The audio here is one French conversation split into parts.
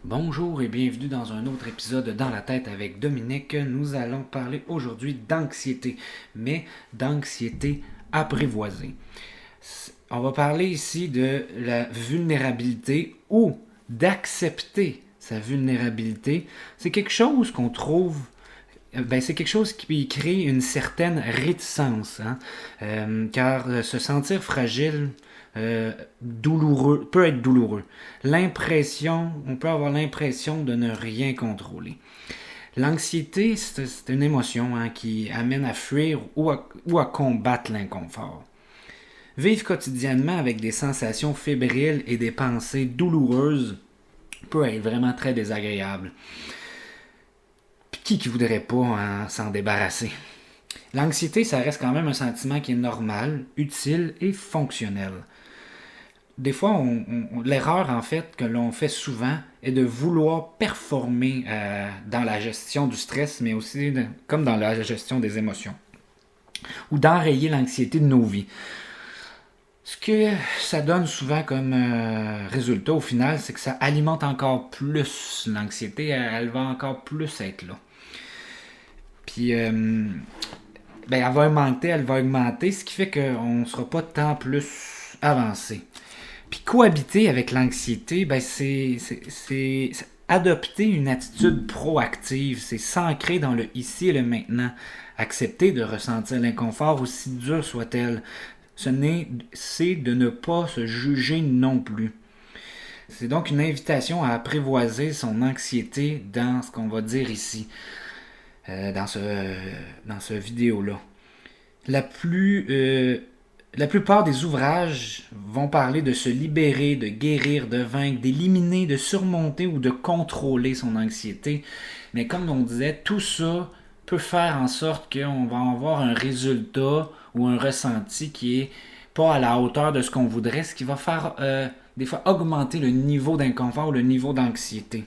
Bonjour et bienvenue dans un autre épisode Dans la tête avec Dominique. Nous allons parler aujourd'hui d'anxiété, mais d'anxiété apprivoisée. On va parler ici de la vulnérabilité ou d'accepter sa vulnérabilité. C'est quelque chose qu'on trouve c'est quelque chose qui crée une certaine réticence, hein? Car se sentir fragile, douloureux, peut être douloureux. On peut avoir l'impression de ne rien contrôler. L'anxiété, c'est une émotion, hein, qui amène à fuir ou à combattre l'inconfort. Vivre quotidiennement avec des sensations fébriles et des pensées douloureuses peut être vraiment très désagréable. Qui voudrait pas, hein, s'en débarrasser? L'anxiété, ça reste quand même un sentiment qui est normal, utile et fonctionnel. Des fois, l'erreur en fait que l'on fait souvent est de vouloir performer dans la gestion du stress, mais aussi comme dans la gestion des émotions, ou d'enrayer l'anxiété de nos vies. Ce que ça donne souvent comme résultat au final, c'est que ça alimente encore plus l'anxiété, elle va encore plus être là. Puis, elle va augmenter, ce qui fait qu'on ne sera pas tant plus avancé. Puis cohabiter avec l'anxiété, c'est adopter une attitude proactive, c'est s'ancrer dans le ici et le maintenant, accepter de ressentir l'inconfort aussi dur soit-elle. C'est de ne pas se juger non plus. C'est donc une invitation à apprivoiser son anxiété dans ce qu'on va dire ici, dans ce vidéo-là. La plupart des ouvrages vont parler de se libérer, de guérir, de vaincre, d'éliminer, de surmonter ou de contrôler son anxiété. Mais comme on disait, tout ça peut faire en sorte qu'on va avoir un résultat ou un ressenti qui est pas à la hauteur de ce qu'on voudrait, ce qui va faire des fois augmenter le niveau d'inconfort ou le niveau d'anxiété.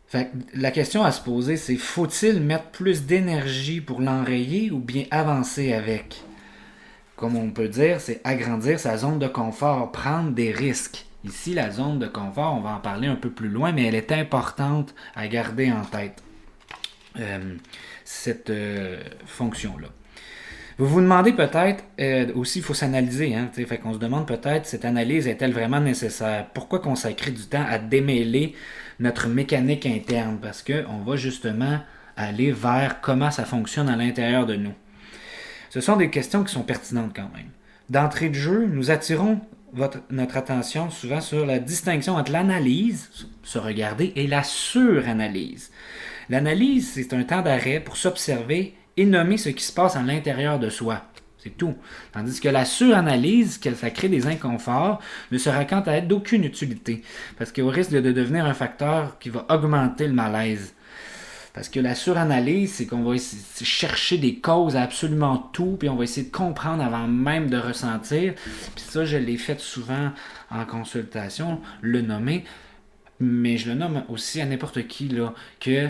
Fait que la question à se poser, c'est faut-il mettre plus d'énergie pour l'enrayer ou bien avancer avec? Comme on peut dire, c'est agrandir sa zone de confort, prendre des risques. Ici, la zone de confort, on va en parler un peu plus loin, mais elle est importante à garder en tête, cette fonction-là. Vous vous demandez peut-être, aussi il faut s'analyser, hein, fait qu'on se demande peut-être, cette analyse est-elle vraiment nécessaire? Pourquoi consacrer du temps à démêler notre mécanique interne? Parce qu'on va justement aller vers comment ça fonctionne à l'intérieur de nous. Ce sont des questions qui sont pertinentes quand même. D'entrée de jeu, nous attirons notre attention souvent sur la distinction entre l'analyse, se regarder, et la suranalyse. L'analyse, c'est un temps d'arrêt pour s'observer et nommer ce qui se passe à l'intérieur de soi. C'est tout. Tandis que la suranalyse, que ça crée des inconforts, ne sera quant à être d'aucune utilité, parce qu'au risque de devenir un facteur qui va augmenter le malaise. Parce que la suranalyse, c'est qu'on va essayer de chercher des causes à absolument tout, puis on va essayer de comprendre avant même de ressentir. Puis ça, je l'ai fait souvent en consultation, le nommer, mais je le nomme aussi à n'importe qui, là, que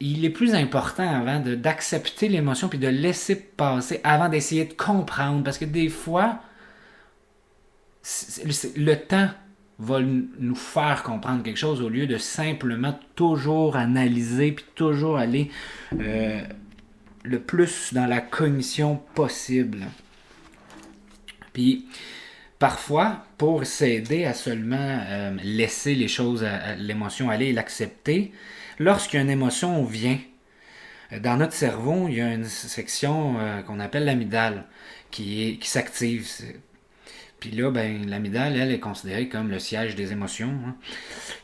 il est plus important avant d'accepter l'émotion puis de laisser passer avant d'essayer de comprendre. Parce que des fois, le temps va nous faire comprendre quelque chose au lieu de simplement toujours analyser puis toujours aller le plus dans la cognition possible. Puis parfois, pour s'aider à seulement laisser les choses, à l'émotion aller et l'accepter, lorsqu'une émotion vient, dans notre cerveau, il y a une section qu'on appelle l'amygdale qui s'active. Puis là, l'amygdale, elle est considérée comme le siège des émotions, hein.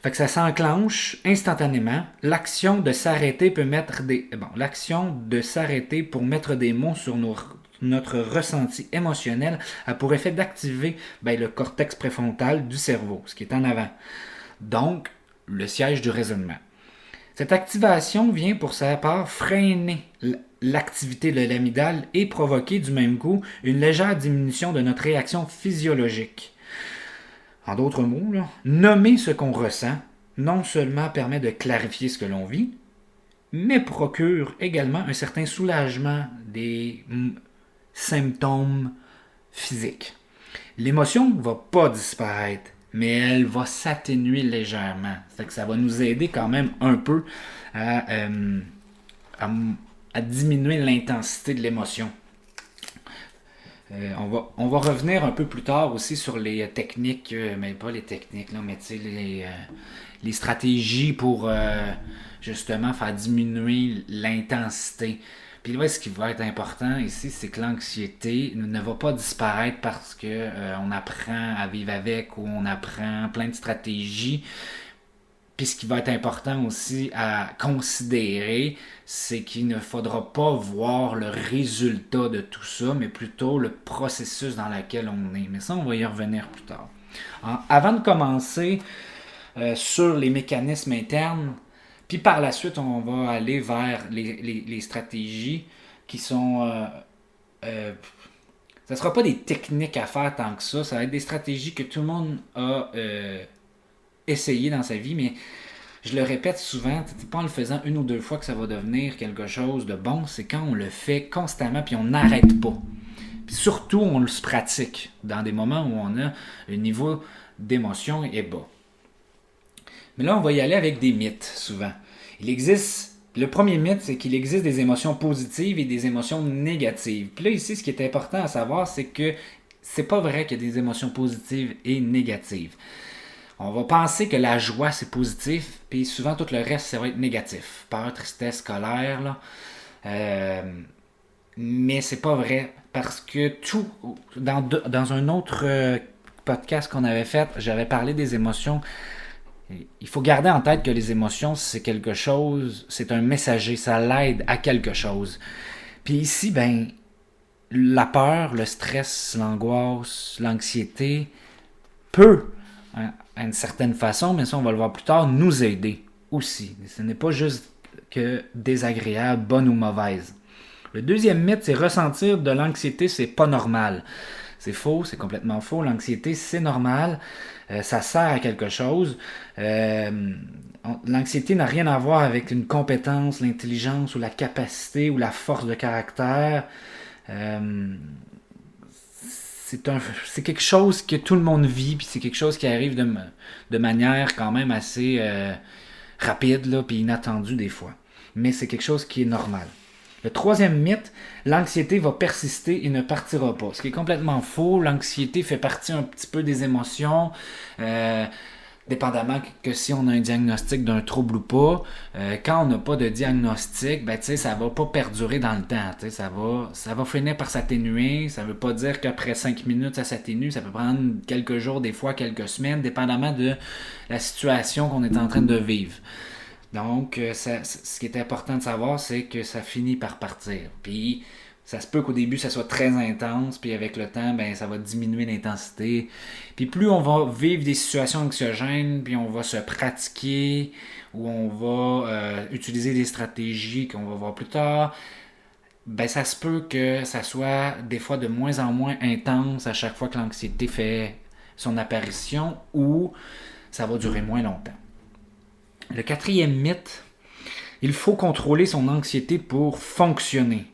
Fait que ça s'enclenche instantanément. L'action de s'arrêter pour mettre des mots sur notre ressenti émotionnel a pour effet d'activer le cortex préfrontal du cerveau, ce qui est en avant. Donc, le siège du raisonnement. Cette activation vient pour sa part freiner l'activité de l'amygdale et provoquer du même coup une légère diminution de notre réaction physiologique. En d'autres mots, nommer ce qu'on ressent non seulement permet de clarifier ce que l'on vit, mais procure également un certain soulagement des symptômes physiques. L'émotion ne va pas disparaître, mais elle va s'atténuer légèrement. C'est que ça va nous aider quand même un peu à, à diminuer l'intensité de l'émotion. On va revenir un peu plus tard aussi sur les techniques, mais pas les techniques, là, mais tu sais, les stratégies pour justement faire diminuer l'intensité. Puis là, ce qui va être important ici, c'est que l'anxiété ne va pas disparaître parce que on apprend à vivre avec ou on apprend plein de stratégies. Puis ce qui va être important aussi à considérer, c'est qu'il ne faudra pas voir le résultat de tout ça, mais plutôt le processus dans lequel on est. Mais ça, on va y revenir plus tard. Avant de commencer sur les mécanismes internes, puis par la suite, on va aller vers les stratégies qui sont... ça ne sera pas des techniques à faire tant que ça va être des stratégies que tout le monde a essayé dans sa vie, mais je le répète souvent, c'est pas en le faisant une ou deux fois que ça va devenir quelque chose de bon, c'est quand on le fait constamment puis on n'arrête pas. Puis surtout, on se pratique dans des moments où on a le niveau d'émotion est bas. Mais là, on va y aller avec des mythes, souvent. Le premier mythe, c'est qu'il existe des émotions positives et des émotions négatives. Puis là, ici, ce qui est important à savoir, c'est que c'est pas vrai qu'il y a des émotions positives et négatives. On va penser que la joie, c'est positif, puis souvent, tout le reste, ça va être négatif. Peur, tristesse, colère, là. Mais c'est pas vrai, parce que tout... Dans un autre podcast qu'on avait fait, j'avais parlé des émotions. Il faut garder en tête que les émotions, c'est quelque chose, c'est un messager, ça l'aide à quelque chose. Puis ici, ben, la peur, le stress, l'angoisse, l'anxiété peut, à une certaine façon, mais ça on va le voir plus tard, nous aider aussi. Ce n'est pas juste que désagréable, bonne ou mauvaise. Le deuxième mythe, c'est ressentir de l'anxiété, c'est pas normal. C'est faux, c'est complètement faux. L'anxiété, c'est normal. Ça sert à quelque chose. L'anxiété n'a rien à voir avec une compétence, l'intelligence ou la capacité ou la force de caractère. C'est quelque chose que tout le monde vit, puis c'est quelque chose qui arrive de manière quand même assez rapide, là, puis inattendue des fois. Mais c'est quelque chose qui est normal. Le troisième mythe, l'anxiété va persister et ne partira pas. Ce qui est complètement faux. L'anxiété fait partie un petit peu des émotions, dépendamment que si on a un diagnostic d'un trouble ou pas. Quand on n'a pas de diagnostic, ben, ça va pas perdurer dans le temps. Ça va finir par s'atténuer. Ça veut pas dire qu'après 5 minutes, ça s'atténue. Ça peut prendre quelques jours, des fois quelques semaines, dépendamment de la situation qu'on est en train de vivre. Donc, ce qui est important de savoir, c'est que ça finit par partir. Puis, ça se peut qu'au début, ça soit très intense, puis avec le temps, ben, ça va diminuer l'intensité. Puis, plus on va vivre des situations anxiogènes, puis on va se pratiquer, ou on va utiliser des stratégies qu'on va voir plus tard, ben, ça se peut que ça soit des fois de moins en moins intense à chaque fois que l'anxiété fait son apparition, ou ça va durer moins longtemps. Le quatrième mythe, il faut contrôler son anxiété pour fonctionner.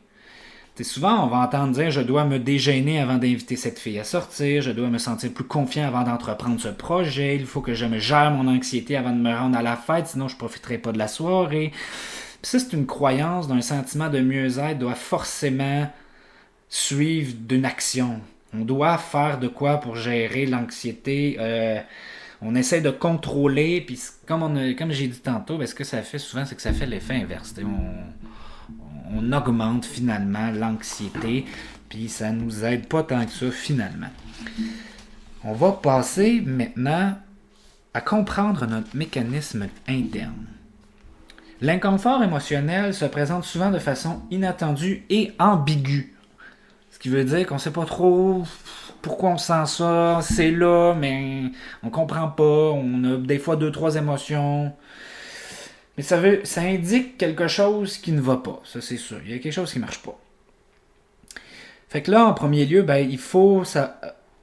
Souvent, on va entendre dire « je dois me dégêner avant d'inviter cette fille à sortir, je dois me sentir plus confiant avant d'entreprendre ce projet, il faut que je me gère mon anxiété avant de me rendre à la fête, sinon je ne profiterai pas de la soirée. » Puis ça, c'est une croyance d'un sentiment de mieux-être doit forcément suivre d'une action. On doit faire de quoi pour gérer l'anxiété. On essaie de contrôler, puis comme j'ai dit tantôt, ce que ça fait souvent, c'est que ça fait l'effet inverse. On augmente finalement l'anxiété, puis ça nous aide pas tant que ça finalement. On va passer maintenant à comprendre notre mécanisme interne. L'inconfort émotionnel se présente souvent de façon inattendue et ambiguë. Ce qui veut dire qu'on ne sait pas trop pourquoi on sent ça, c'est là, mais on comprend pas, on a des fois 2-3 émotions. Mais ça indique quelque chose qui ne va pas, ça c'est sûr. Il y a quelque chose qui ne marche pas. Fait que là, en premier lieu, il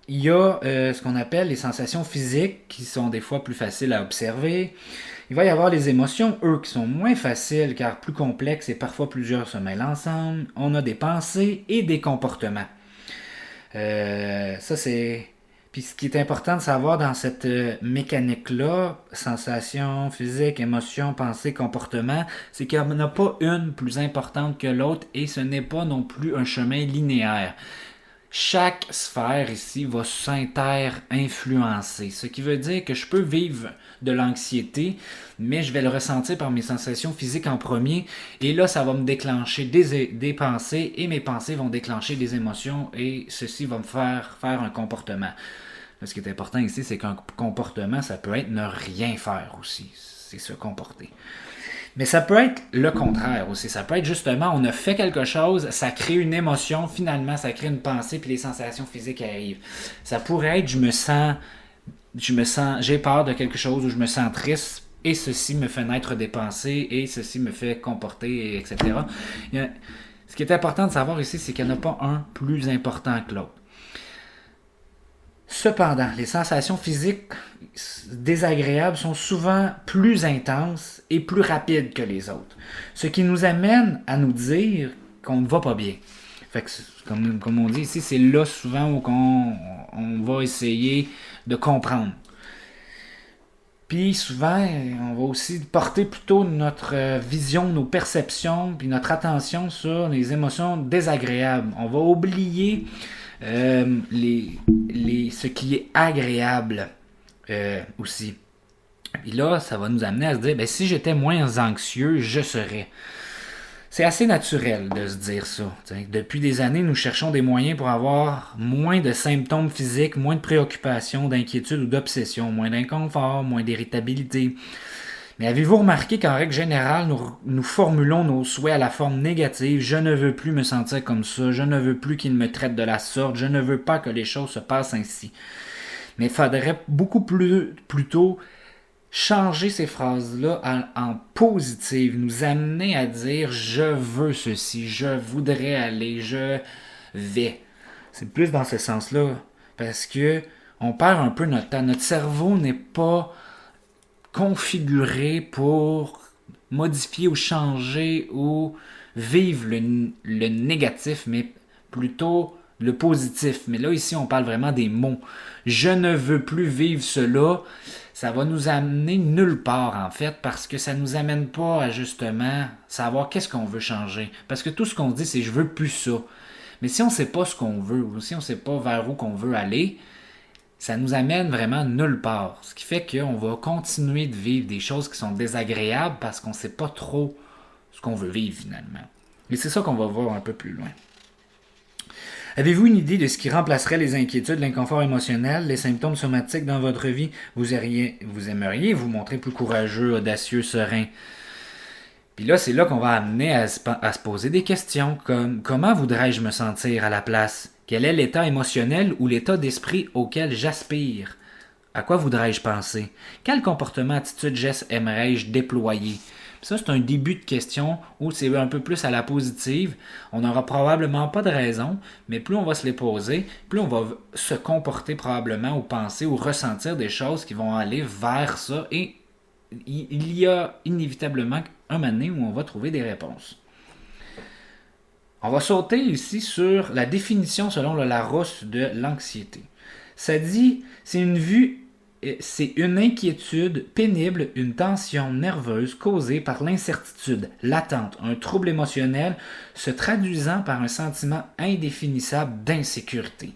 y a ce qu'on appelle les sensations physiques qui sont des fois plus faciles à observer. Il va y avoir les émotions, eux, qui sont moins faciles car plus complexes et parfois plusieurs se mêlent ensemble. On a des pensées et des comportements. Ça, c'est Puis ce qui est important de savoir dans cette mécanique-là, sensation, physique, émotion, pensée, comportement, c'est qu'il n'y en a pas une plus importante que l'autre et ce n'est pas non plus un chemin linéaire. Chaque sphère ici va s'inter-influencer, ce qui veut dire que je peux vivre de l'anxiété, mais je vais le ressentir par mes sensations physiques en premier, et là ça va me déclencher des pensées, et mes pensées vont déclencher des émotions, et ceci va me faire un comportement. Ce qui est important ici, c'est qu'un comportement, ça peut être ne rien faire aussi, c'est se comporter. Mais ça peut être le contraire aussi. Ça peut être justement, on a fait quelque chose, ça crée une émotion, finalement, ça crée une pensée, puis les sensations physiques arrivent. Ça pourrait être, j'ai peur de quelque chose ou je me sens triste, et ceci me fait naître des pensées, et ceci me fait comporter, etc. Ce qui est important de savoir ici, c'est qu'il n'y en a pas un plus important que l'autre. Cependant, les sensations physiques désagréables sont souvent plus intenses et plus rapides que les autres, ce qui nous amène à nous dire qu'on ne va pas bien. Fait que, comme on dit ici, c'est là souvent où on va essayer de comprendre. Puis souvent, on va aussi porter plutôt notre vision, nos perceptions, puis notre attention sur les émotions désagréables. On va oublier ce qui est agréable aussi. Et là, ça va nous amener à se dire, si j'étais moins anxieux, je serais. C'est assez naturel de se dire ça. Depuis des années, nous cherchons des moyens pour avoir moins de symptômes physiques, moins de préoccupations, d'inquiétudes ou d'obsessions, moins d'inconfort, moins d'irritabilité. Mais avez-vous remarqué qu'en règle générale, nous formulons nos souhaits à la forme négative? Je ne veux plus me sentir comme ça, je ne veux plus qu'il me traite de la sorte, je ne veux pas que les choses se passent ainsi. Mais il faudrait beaucoup plutôt changer ces phrases-là en positive, nous amener à dire « je veux ceci, je voudrais aller, je vais ». C'est plus dans ce sens-là, parce que on perd un peu notre temps. Notre cerveau n'est pas configuré pour modifier ou changer ou vivre le négatif, mais plutôt le positif. Mais là, ici, on parle vraiment des mots. Je ne veux plus vivre cela. Ça va nous amener nulle part, en fait, parce que ça nous amène pas à, justement, savoir qu'est-ce qu'on veut changer. Parce que tout ce qu'on dit, c'est « je veux plus ça ». Mais si on ne sait pas ce qu'on veut, ou si on ne sait pas vers où qu'on veut aller, ça nous amène vraiment nulle part. Ce qui fait qu'on va continuer de vivre des choses qui sont désagréables parce qu'on ne sait pas trop ce qu'on veut vivre finalement. Et c'est ça qu'on va voir un peu plus loin. Avez-vous une idée de ce qui remplacerait les inquiétudes, l'inconfort émotionnel, les symptômes somatiques dans votre vie? Vous aimeriez vous montrer plus courageux, audacieux, serein. Puis là, c'est là qu'on va amener à se poser des questions comme « Comment voudrais-je me sentir à la place? Quel est l'état émotionnel ou l'état d'esprit auquel j'aspire? À quoi voudrais-je penser? Quel comportement, attitude, geste aimerais-je déployer? » Ça, c'est un début de question où c'est un peu plus à la positive. On n'aura probablement pas de raison, mais plus on va se les poser, plus on va se comporter probablement ou penser ou ressentir des choses qui vont aller vers ça. Et il y a inévitablement un moment donné où on va trouver des réponses. On va sauter ici sur la définition selon le Larousse de l'anxiété. Ça dit, c'est une inquiétude pénible, une tension nerveuse causée par l'incertitude latente, un trouble émotionnel se traduisant par un sentiment indéfinissable d'insécurité.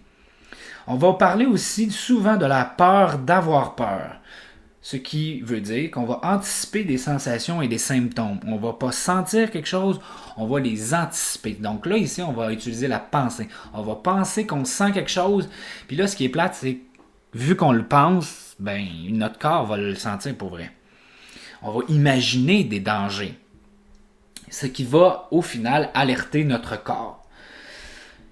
On va parler aussi souvent de la peur d'avoir peur, ce qui veut dire qu'on va anticiper des sensations et des symptômes. On ne va pas sentir quelque chose, on va les anticiper. Donc là, ici, on va utiliser la pensée. On va penser qu'on sent quelque chose, puis là, ce qui est plate, c'est vu qu'on le pense, notre corps va le sentir pour vrai. On va imaginer des dangers, ce qui va, au final, alerter notre corps.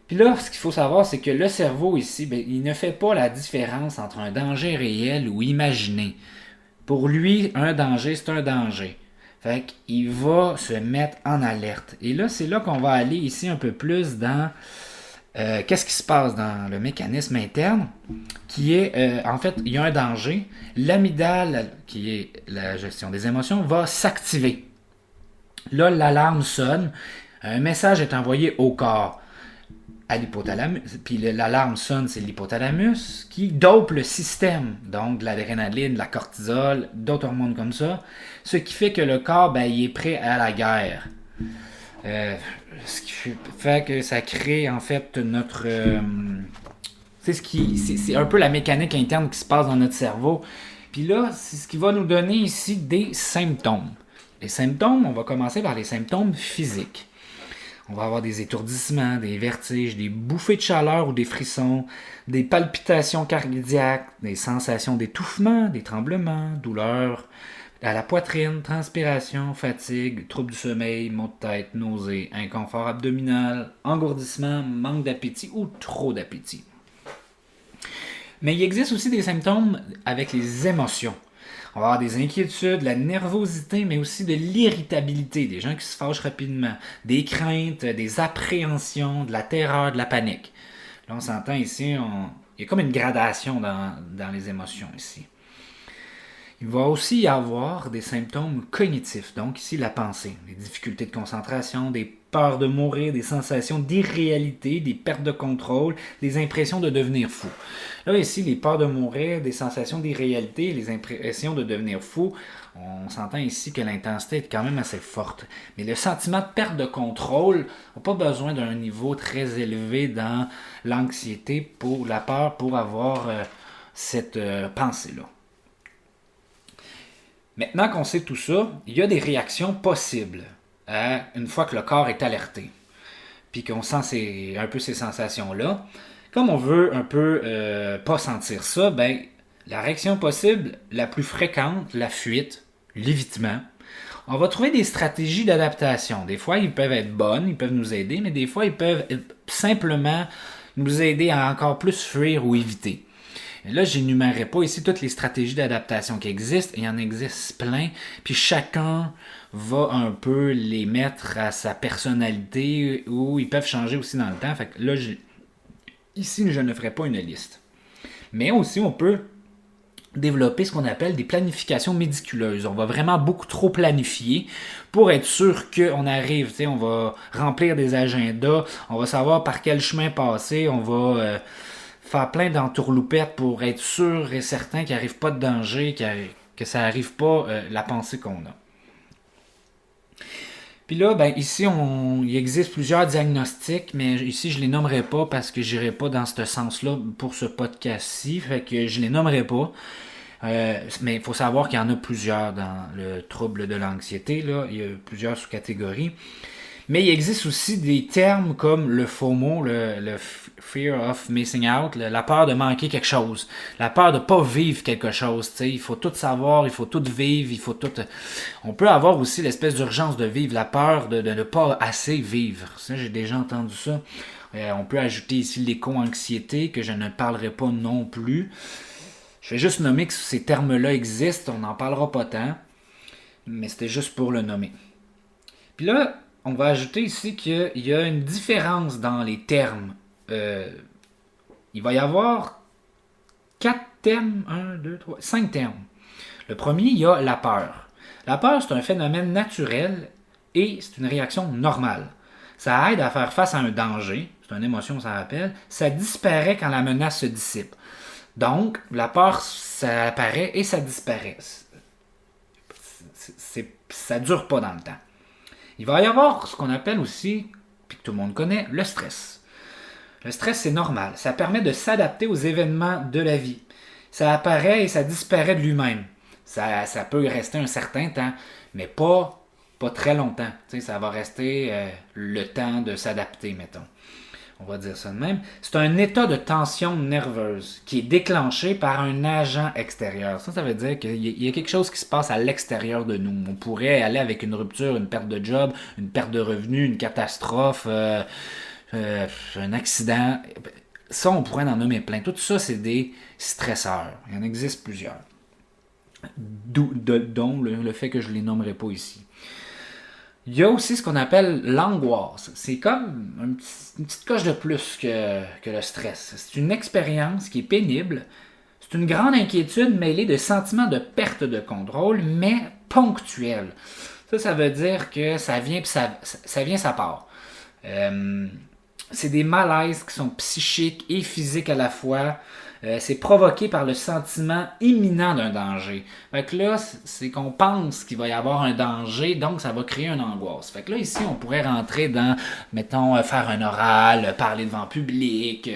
Puis là, ce qu'il faut savoir, c'est que le cerveau ici, il ne fait pas la différence entre un danger réel ou imaginé. Pour lui, un danger, c'est un danger. Fait qu'il va se mettre en alerte. Et là, c'est là qu'on va aller ici un peu plus dans qu'est-ce qui se passe dans le mécanisme interne, qui est, en fait, il y a un danger. L'amygdale, qui est la gestion des émotions, va s'activer. Là, l'alarme sonne. Un message est envoyé au corps. à l'hypothalamus, puis l'alarme sonne, c'est l'hypothalamus qui dope le système, donc de l'adrénaline, de la cortisol, d'autres hormones comme ça, ce qui fait que le corps, ben, il est prêt à la guerre. Ce qui fait que ça crée en fait notre... c'est un peu la mécanique interne qui se passe dans notre cerveau. Puis là, c'est ce qui va nous donner ici des symptômes. Les symptômes, on va commencer par les symptômes physiques. On va avoir des étourdissements, des vertiges, des bouffées de chaleur ou des frissons, des palpitations cardiaques, des sensations d'étouffement, des tremblements, douleurs à la poitrine, transpiration, fatigue, troubles du sommeil, maux de tête, nausées, inconfort abdominal, engourdissement, manque d'appétit ou trop d'appétit. Mais il existe aussi des symptômes avec les émotions. On va avoir des inquiétudes, de la nervosité, mais aussi de l'irritabilité, des gens qui se fâchent rapidement, des craintes, des appréhensions, de la terreur, de la panique. Là, on s'entend ici, il y a comme une gradation dans les émotions ici. Il va aussi y avoir des symptômes cognitifs, donc ici la pensée, des difficultés de concentration, des peurs de mourir, des sensations d'irréalité, des pertes de contrôle, des impressions de devenir fou. Là, ici, les peurs de mourir, des sensations d'irréalité, les impressions de devenir fou, on s'entend ici que l'intensité est quand même assez forte. Mais le sentiment de perte de contrôle n'a pas besoin d'un niveau très élevé dans l'anxiété pour la peur pour avoir cette pensée-là. Maintenant qu'on sait tout ça, il y a des réactions possibles une fois que le corps est alerté. Puis qu'on sent un peu ces sensations-là. Comme on veut un peu pas sentir ça, ben la réaction possible, la plus fréquente, la fuite, l'évitement. On va trouver des stratégies d'adaptation. Des fois, ils peuvent être bonnes, ils peuvent nous aider, mais des fois, ils peuvent simplement nous aider à encore plus fuir ou éviter. Et là, je n'énumérerai pas ici toutes les stratégies d'adaptation qui existent. Il y en existe plein. Puis chacun va un peu les mettre à sa personnalité ou ils peuvent changer aussi dans le temps. Fait que là, ici, je ne ferai pas une liste. Mais aussi, on peut développer ce qu'on appelle des planifications méticuleuses. On va vraiment beaucoup trop planifier pour être sûr qu'on arrive. On va remplir des agendas, on va savoir par quel chemin passer, on va... faire plein d'entourloupettes pour être sûr et certain qu'il n'arrive pas de danger, que ça n'arrive pas la pensée qu'on a. Puis là, ben, ici, il existe plusieurs diagnostics, mais ici, je ne les nommerai pas parce que je n'irai pas dans ce sens-là pour ce podcast-ci, fait que je ne les nommerai pas. Mais il faut savoir qu'il y en a plusieurs dans le trouble de l'anxiété, là. Il y a plusieurs sous-catégories. Mais il existe aussi des termes comme le FOMO, le Fear of Missing Out, la peur de manquer quelque chose, la peur de ne pas vivre quelque chose. T'sais. Il faut tout savoir, il faut tout vivre, il faut tout... On peut avoir aussi l'espèce d'urgence de vivre, la peur de ne pas assez vivre. Ça, j'ai déjà entendu ça. On peut ajouter ici l'éco-anxiété, que je ne parlerai pas non plus. Je vais juste nommer que ces termes-là existent, on n'en parlera pas tant, mais c'était juste pour le nommer. Puis là, on va ajouter ici qu'il y a une différence dans les termes. Il va y avoir 4 termes, 5 termes. Le premier, il y a la peur. La peur, c'est un phénomène naturel et c'est une réaction normale. Ça aide à faire face à un danger, c'est une émotion, ça rappelle. Ça disparaît quand la menace se dissipe. Donc, la peur, ça apparaît et ça disparaît. Ça ne dure pas dans le temps. Il va y avoir ce qu'on appelle aussi, puis que tout le monde connaît, le stress. Le stress, c'est normal. Ça permet de s'adapter aux événements de la vie. Ça apparaît et ça disparaît de lui-même. Ça peut rester un certain temps, mais pas très longtemps. Tu sais, ça va rester le temps de s'adapter, mettons. On va dire ça de même. C'est un état de tension nerveuse qui est déclenché par un agent extérieur. Ça veut dire qu'il y a quelque chose qui se passe à l'extérieur de nous. On pourrait aller avec une rupture, une perte de job, une perte de revenus, une catastrophe, un accident. Ça, on pourrait en nommer plein. Tout ça, c'est des stresseurs. Il y en existe plusieurs. Dont le fait que je ne les nommerai pas ici. Il y a aussi ce qu'on appelle l'angoisse. C'est comme une petite coche de plus que le stress. C'est une expérience qui est pénible. C'est une grande inquiétude mêlée de sentiments de perte de contrôle, mais ponctuelle. Ça veut dire que ça vient, ça part. C'est des malaises qui sont psychiques et physiques à la fois. C'est provoqué par le sentiment imminent d'un danger. Fait que là, c'est qu'on pense qu'il va y avoir un danger, donc ça va créer une angoisse. Fait que là, ici, on pourrait rentrer dans, mettons, faire un oral, parler devant le public,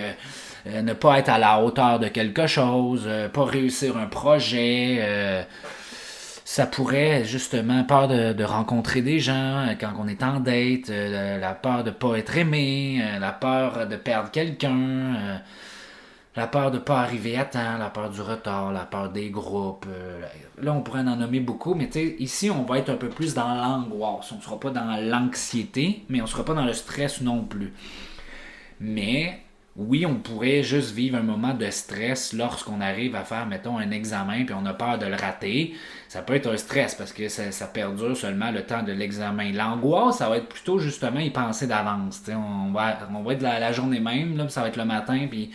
ne pas être à la hauteur de quelque chose, pas réussir un projet. Ça pourrait, justement, peur de rencontrer des gens quand on est en date, la peur de pas être aimé, la peur de perdre quelqu'un, la peur de ne pas arriver à temps, la peur du retard, la peur des groupes. Là, on pourrait en nommer beaucoup, mais ici, on va être un peu plus dans l'angoisse. On ne sera pas dans l'anxiété, mais on ne sera pas dans le stress non plus. Mais, oui, on pourrait juste vivre un moment de stress lorsqu'on arrive à faire, mettons, un examen puis on a peur de le rater. Ça peut être un stress parce que ça perdure seulement le temps de l'examen. L'angoisse, ça va être plutôt justement y penser d'avance. On va être la journée même, là, ça va être le matin, puis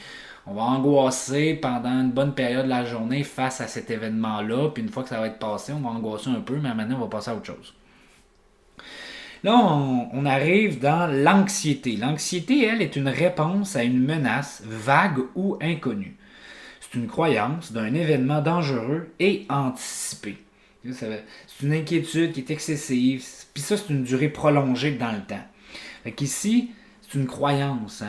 on va angoisser pendant une bonne période de la journée face à cet événement-là. Puis une fois que ça va être passé, on va angoisser un peu, mais maintenant, on va passer à autre chose. Là, on arrive dans l'anxiété. L'anxiété, elle, est une réponse à une menace vague ou inconnue. C'est une croyance d'un événement dangereux et anticipé. C'est une inquiétude qui est excessive, puis ça, c'est une durée prolongée dans le temps. Fait qu'ici, c'est une croyance,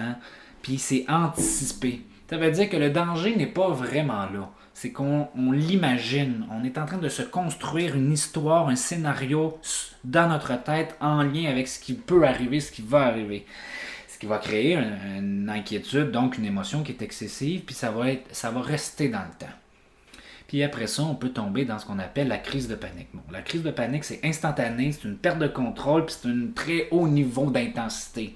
puis c'est anticipé. Ça veut dire que le danger n'est pas vraiment là. C'est qu'on l'imagine. On est en train de se construire une histoire, un scénario dans notre tête en lien avec ce qui peut arriver, ce qui va arriver. Ce qui va créer une inquiétude, donc une émotion qui est excessive, puis ça va rester dans le temps. Puis après ça, on peut tomber dans ce qu'on appelle la crise de panique. Bon, la crise de panique, c'est instantané, c'est une perte de contrôle, puis c'est un très haut niveau d'intensité.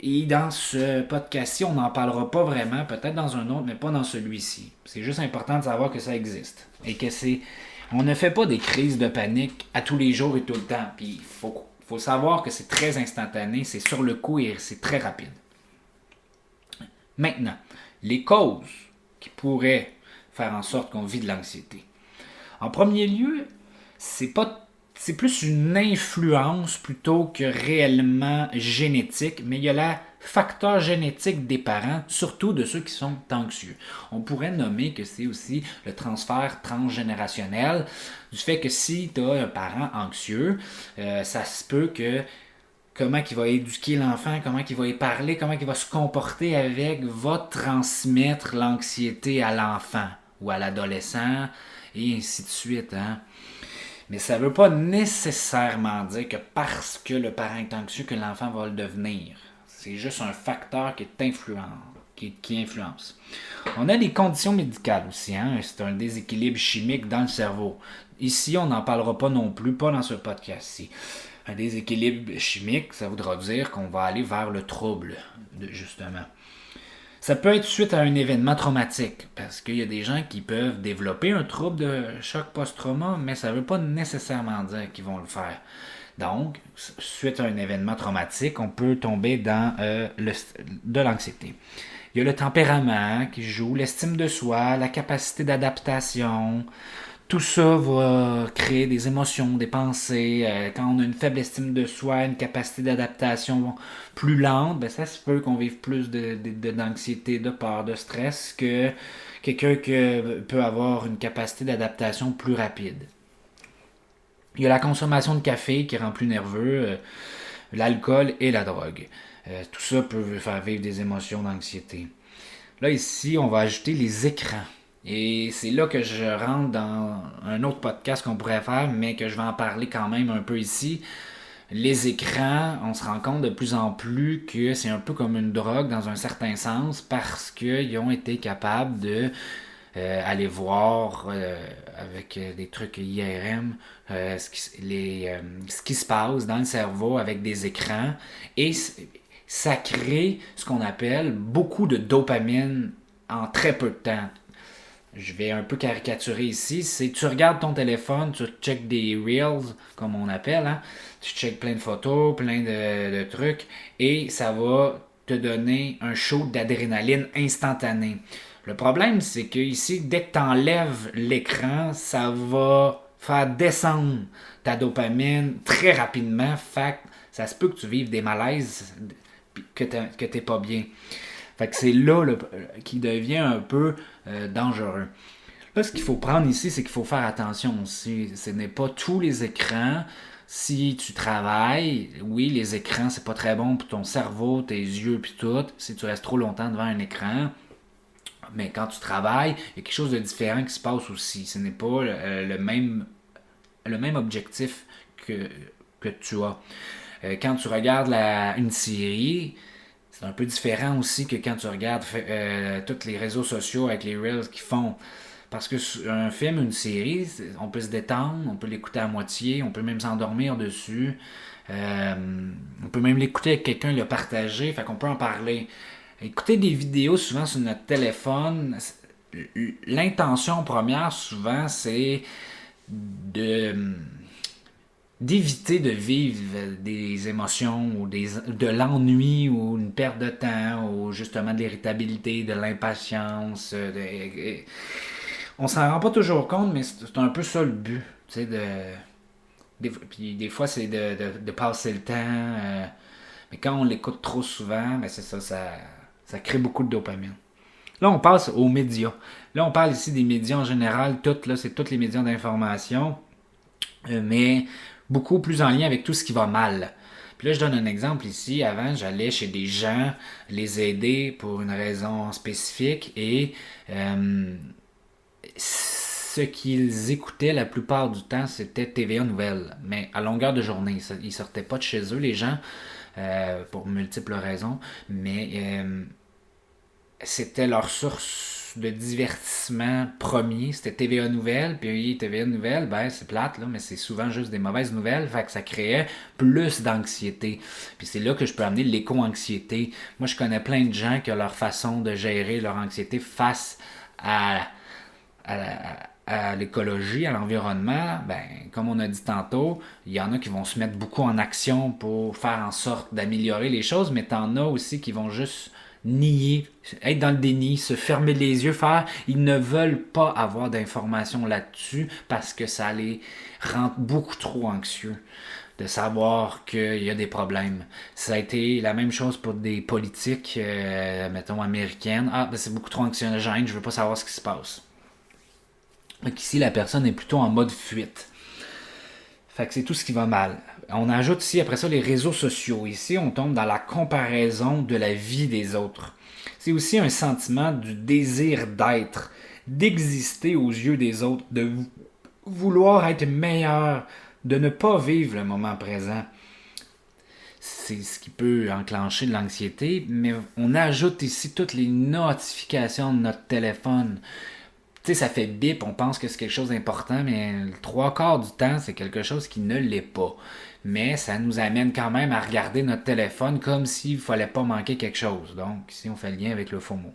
Et dans ce podcast-ci, on n'en parlera pas vraiment, peut-être dans un autre, mais pas dans celui-ci. C'est juste important de savoir que ça existe. Et que on ne fait pas des crises de panique à tous les jours et tout le temps. Puis il faut savoir que c'est très instantané, c'est sur le coup et c'est très rapide. Maintenant, les causes qui pourraient faire en sorte qu'on vit de l'anxiété. En premier lieu, c'est plus une influence plutôt que réellement génétique, mais il y a le facteur génétique des parents, surtout de ceux qui sont anxieux. On pourrait nommer que c'est aussi le transfert transgénérationnel, du fait que si tu as un parent anxieux, ça se peut que comment il va éduquer l'enfant, comment il va y parler, comment il va se comporter avec, va transmettre l'anxiété à l'enfant ou à l'adolescent, et ainsi de suite. Mais ça ne veut pas nécessairement dire que parce que le parent est anxieux que l'enfant va le devenir. C'est juste un facteur qui est qui influence. On a des conditions médicales aussi. C'est un déséquilibre chimique dans le cerveau. Ici, on n'en parlera pas non plus, pas dans ce podcast-ci. Un déséquilibre chimique, ça voudra dire qu'on va aller vers le trouble, justement. Ça peut être suite à un événement traumatique, parce qu'il y a des gens qui peuvent développer un trouble de choc post-trauma, mais ça ne veut pas nécessairement dire qu'ils vont le faire. Donc, suite à un événement traumatique, on peut tomber dans de l'anxiété. Il y a le tempérament qui joue, l'estime de soi, la capacité d'adaptation. Tout ça va créer des émotions, des pensées. Quand on a une faible estime de soi, une capacité d'adaptation plus lente, ça se peut qu'on vive plus d'anxiété, de peur, de stress que quelqu'un qui peut avoir une capacité d'adaptation plus rapide. Il y a la consommation de café qui rend plus nerveux, l'alcool et la drogue. Tout ça peut faire vivre des émotions d'anxiété. Là, ici, on va ajouter les écrans. Et c'est là que je rentre dans un autre podcast qu'on pourrait faire, mais que je vais en parler quand même un peu ici. Les écrans, on se rend compte de plus en plus que c'est un peu comme une drogue dans un certain sens parce qu'ils ont été capables de aller voir avec des trucs IRM ce qui se passe dans le cerveau avec des écrans et ça crée ce qu'on appelle beaucoup de dopamine en très peu de temps. Je vais un peu caricaturer ici. C'est tu regardes ton téléphone, tu checkes des reels, comme on appelle, tu checkes plein de photos, plein de trucs, et ça va te donner un shoot d'adrénaline instantané. Le problème, c'est que ici, dès que tu enlèves l'écran, ça va faire descendre ta dopamine très rapidement. Fait que ça se peut que tu vives des malaises que t'es pas bien. Fait que c'est là qui devient un peu dangereux. Là, ce qu'il faut prendre ici, c'est qu'il faut faire attention aussi. Ce n'est pas tous les écrans. Si tu travailles, oui, les écrans, c'est pas très bon pour ton cerveau, tes yeux, puis tout. Si tu restes trop longtemps devant un écran, mais quand tu travailles, il y a quelque chose de différent qui se passe aussi. Ce n'est pas le même objectif que tu as. Quand tu regardes une série, c'est un peu différent aussi que quand tu regardes tous les réseaux sociaux avec les reels qu'ils font. Parce que un film, une série, on peut se détendre, on peut l'écouter à moitié, on peut même s'endormir dessus. On peut même l'écouter avec quelqu'un, le partager, fait qu'on peut en parler. Écouter des vidéos souvent sur notre téléphone, l'intention première souvent c'est d'éviter de vivre des émotions ou de l'ennui ou une perte de temps ou justement de l'irritabilité, de l'impatience. On s'en rend pas toujours compte, mais c'est un peu ça le but. Tu sais, puis des fois, c'est de passer le temps. Mais quand on l'écoute trop souvent, ben c'est ça crée beaucoup de dopamine. Là, on passe aux médias. Là, on parle ici des médias en général. C'est tous les médias d'information. Mais beaucoup plus en lien avec tout ce qui va mal. Puis là, je donne un exemple ici. Avant, j'allais chez des gens les aider pour une raison spécifique et ce qu'ils écoutaient la plupart du temps, c'était TVA Nouvelles. Mais à longueur de journée, ils sortaient pas de chez eux, les gens, pour multiples raisons. Mais c'était leur source de divertissement premier. C'était TVA Nouvelles. Puis TVA Nouvelles, ben c'est plate, là, mais c'est souvent juste des mauvaises nouvelles. Fait que ça créait plus d'anxiété. Puis c'est là que je peux amener l'éco-anxiété. Moi, je connais plein de gens qui ont leur façon de gérer leur anxiété face à l'écologie, à l'environnement, ben, comme on a dit tantôt, il y en a qui vont se mettre beaucoup en action pour faire en sorte d'améliorer les choses, mais t'en as aussi qui vont juste nier, être dans le déni, se fermer les yeux, ils ne veulent pas avoir d'informations là-dessus parce que ça les rend beaucoup trop anxieux de savoir qu'il y a des problèmes. Ça a été la même chose pour des politiques, mettons, américaines. Ben c'est beaucoup trop anxiogène, je veux pas savoir ce qui se passe. Donc ici, la personne est plutôt en mode fuite. Fait que c'est tout ce qui va mal. On ajoute ici, après ça, les réseaux sociaux. Ici, on tombe dans la comparaison de la vie des autres. C'est aussi un sentiment du désir d'être, d'exister aux yeux des autres, de vouloir être meilleur, de ne pas vivre le moment présent. C'est ce qui peut enclencher de l'anxiété, mais on ajoute ici toutes les notifications de notre téléphone. Tu sais, ça fait bip, on pense que c'est quelque chose d'important, mais le trois quarts du temps, c'est quelque chose qui ne l'est pas. Mais ça nous amène quand même à regarder notre téléphone comme s'il ne fallait pas manquer quelque chose. Donc, ici, on fait le lien avec le FOMO.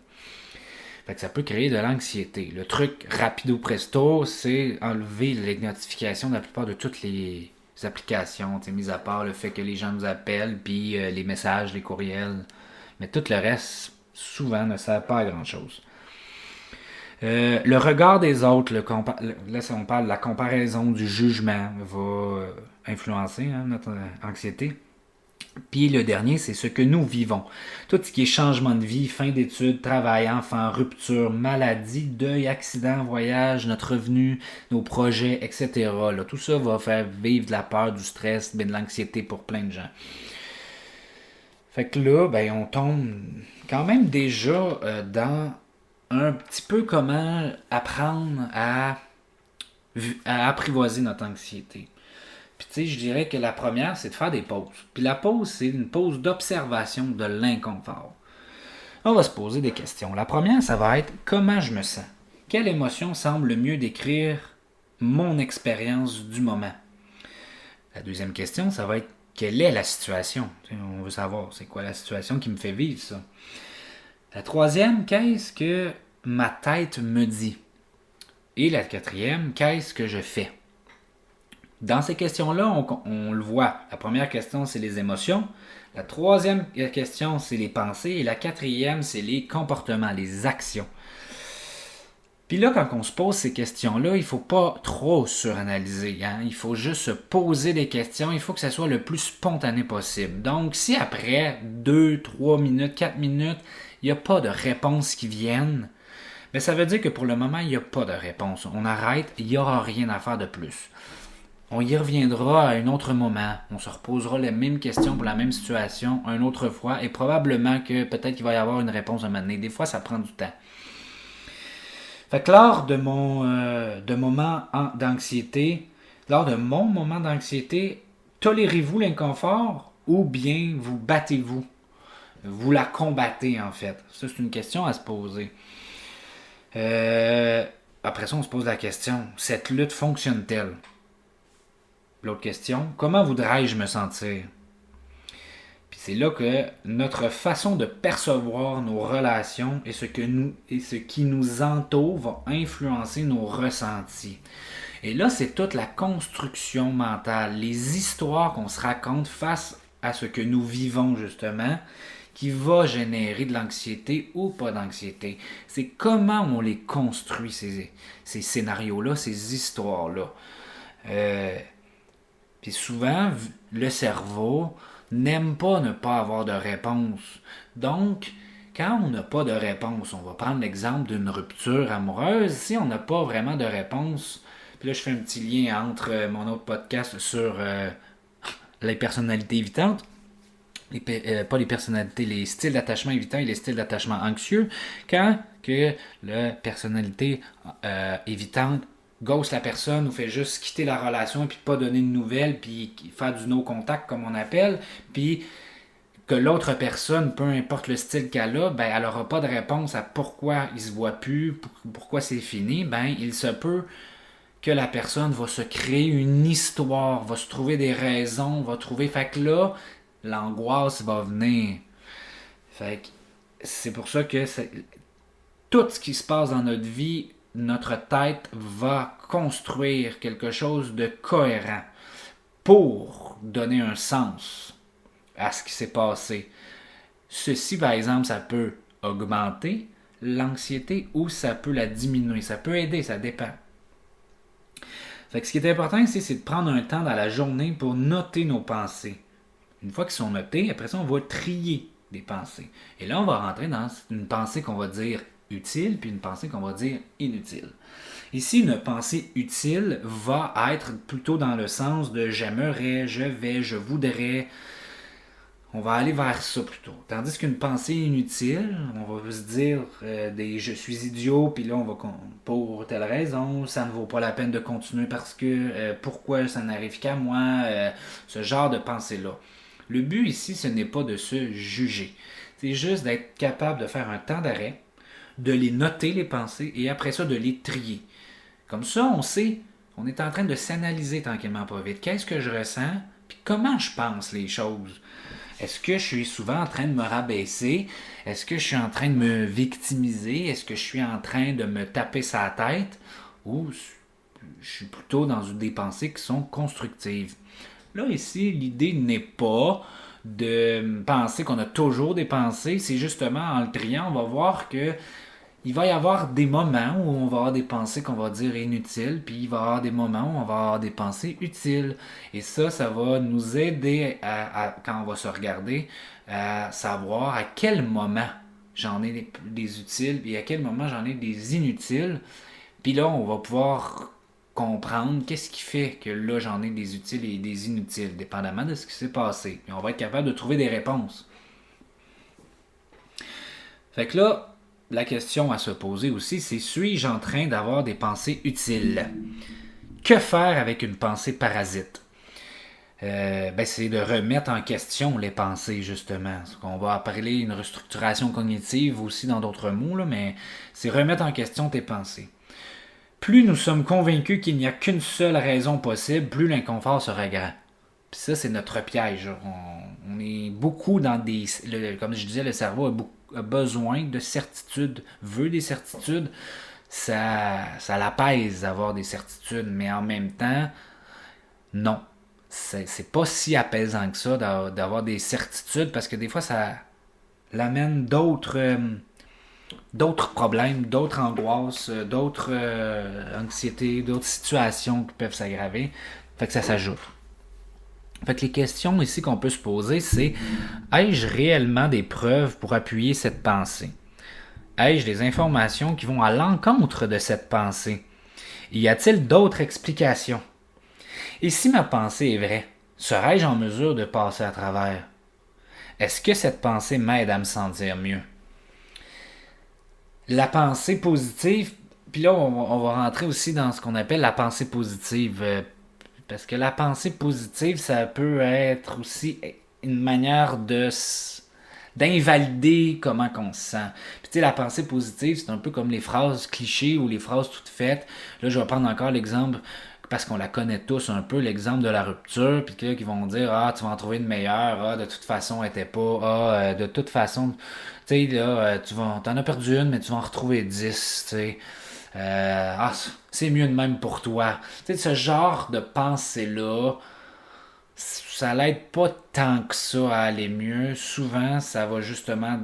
Fait que ça peut créer de l'anxiété. Le truc rapido presto, c'est enlever les notifications de la plupart de toutes les applications, mis à part le fait que les gens nous appellent, puis les messages, les courriels. Mais tout le reste, souvent, ne sert pas à grand-chose. Le regard des autres, là on parle de la comparaison, du jugement, va influencer notre anxiété. Puis le dernier, c'est ce que nous vivons. Tout ce qui est changement de vie, fin d'études, travail, enfant, rupture, maladie, deuil, accident, voyage, notre revenu, nos projets, etc. Là, tout ça va faire vivre de la peur, du stress, de l'anxiété pour plein de gens. Fait que là, ben, on tombe quand même déjà dans un petit peu comment apprendre à apprivoiser notre anxiété. Puis tu sais, je dirais que la première, c'est de faire des pauses. Puis la pause, c'est une pause d'observation de l'inconfort. On va se poser des questions. La première, ça va être comment je me sens. Quelle émotion semble le mieux décrire mon expérience du moment? La deuxième question, ça va être quelle est la situation? On veut savoir c'est quoi la situation qui me fait vivre ça. La troisième, qu'est-ce que ma tête me dit? Et la quatrième, qu'est-ce que je fais? Dans ces questions-là, on le voit. La première question, c'est les émotions. La troisième question, c'est les pensées. Et la quatrième, c'est les comportements, les actions. Puis là, quand on se pose ces questions-là, il ne faut pas trop suranalyser. Hein? Il faut juste se poser des questions. Il faut que ça soit le plus spontané possible. Donc, si après 2, 3 minutes, 4 minutes, il n'y a pas de réponses qui viennent, bien, ça veut dire que pour le moment, il n'y a pas de réponse. On arrête, il n'y aura rien à faire de plus. On y reviendra à un autre moment. On se reposera les mêmes questions pour la même situation une autre fois et probablement que peut-être qu'il va y avoir une réponse à un moment donné. Des fois, ça prend du temps. Fait que lors de mon moment d'anxiété, tolérez-vous l'inconfort ou bien vous battez-vous? Vous la combattez en fait. Ça, c'est une question à se poser. Après ça, on se pose la question, cette lutte fonctionne-t-elle? L'autre question, comment voudrais-je me sentir? Puis c'est là que notre façon de percevoir nos relations et ce qui nous entoure va influencer nos ressentis. Et là, c'est toute la construction mentale, les histoires qu'on se raconte face à ce que nous vivons justement, qui va générer de l'anxiété ou pas d'anxiété. C'est comment on les construit, ces scénarios-là, ces histoires-là. Puis souvent, le cerveau n'aime pas ne pas avoir de réponse. Donc, quand on n'a pas de réponse, on va prendre l'exemple d'une rupture amoureuse. Si on n'a pas vraiment de réponse, puis là je fais un petit lien entre mon autre podcast sur les personnalités évitantes, pas les personnalités, les styles d'attachement évitants et les styles d'attachement anxieux, quand que la personnalité évitante ghost la personne ou fait juste quitter la relation et puis pas donner de nouvelles puis faire du no-contact comme on appelle, puis que l'autre personne, peu importe le style qu'elle a, ben elle n'aura pas de réponse à pourquoi il se voit plus, pourquoi c'est fini, ben il se peut que la personne va se créer une histoire, va se trouver des raisons, va trouver, fait que là, l'angoisse va venir. Fait que c'est pour ça que tout ce qui se passe dans notre vie, notre tête va construire quelque chose de cohérent pour donner un sens à ce qui s'est passé. Ceci, par exemple, ça peut augmenter l'anxiété ou ça peut la diminuer. Ça peut aider, ça dépend. Fait que ce qui est important ici, c'est de prendre un temps dans la journée pour noter nos pensées. Une fois qu'ils sont notés, après ça, on va trier des pensées. Et là, on va rentrer dans une pensée qu'on va dire utile, puis une pensée qu'on va dire inutile. Ici, une pensée utile va être plutôt dans le sens de j'aimerais, je vais, je voudrais. On va aller vers ça plutôt. Tandis qu'une pensée inutile, on va se dire je suis idiot, puis là on va pour telle raison, ça ne vaut pas la peine de continuer parce que pourquoi ça n'arrive qu'à moi, ce genre de pensée-là. Le but ici, ce n'est pas de se juger. C'est juste d'être capable de faire un temps d'arrêt, de les noter les pensées et après ça de les trier. Comme ça, on sait, on est en train de s'analyser tranquillement pas vite. Qu'est-ce que je ressens, puis comment je pense les choses. Est-ce que je suis souvent en train de me rabaisser? Est-ce que je suis en train de me victimiser? Est-ce que je suis en train de me taper sa tête? Ou je suis plutôt dans des pensées qui sont constructives? Là, ici, l'idée n'est pas de penser qu'on a toujours des pensées. C'est justement en le triant, on va voir que il va y avoir des moments où on va avoir des pensées qu'on va dire inutiles, puis il va y avoir des moments où on va avoir des pensées utiles. Et ça va nous aider quand on va se regarder, à savoir à quel moment j'en ai des utiles, puis à quel moment j'en ai des inutiles. Puis là, on va pouvoir comprendre qu'est-ce qui fait que là, j'en ai des utiles et des inutiles, dépendamment de ce qui s'est passé. Puis on va être capable de trouver des réponses. Fait que là, la question à se poser aussi, c'est suis-je en train d'avoir des pensées utiles? Que faire avec une pensée parasite? C'est de remettre en question les pensées, justement. On va appeler une restructuration cognitive aussi dans d'autres mots, là, mais c'est remettre en question tes pensées. Plus nous sommes convaincus qu'il n'y a qu'une seule raison possible, plus l'inconfort sera grand. Puis ça, c'est notre piège. On est beaucoup dans comme je disais, le cerveau a besoin de certitudes, veut des certitudes. Ça l'apaise d'avoir des certitudes, mais en même temps, non. C'est pas si apaisant que ça d'avoir des certitudes parce que des fois, ça l'amène d'autres d'autres problèmes, d'autres angoisses, d'autres anxiétés, d'autres situations qui peuvent s'aggraver. Fait que ça s'ajoute. Fait que les questions ici qu'on peut se poser, c'est: ai-je réellement des preuves pour appuyer cette pensée? Ai-je des informations qui vont à l'encontre de cette pensée? Y a-t-il d'autres explications? Et si ma pensée est vraie, serais-je en mesure de passer à travers? Est-ce que cette pensée m'aide à me sentir mieux? La pensée positive, puis là on va rentrer aussi dans ce qu'on appelle la pensée positive. Parce que la pensée positive, ça peut être aussi une manière d'invalider comment on se sent. Puis tu sais, la pensée positive, c'est un peu comme les phrases clichés ou les phrases toutes faites. Là, je vais prendre encore l'exemple, parce qu'on la connaît tous un peu, l'exemple de la rupture, puis là, qui vont dire: ah, tu vas en trouver une meilleure, ah, de toute façon, elle était pas, ah, de toute façon, tu sais, là, t'en as perdu une, mais tu vas en retrouver 10, tu sais. C'est mieux de même pour toi. Tu sais, ce genre de pensée-là, ça l'aide pas tant que ça à aller mieux. Souvent, ça va justement,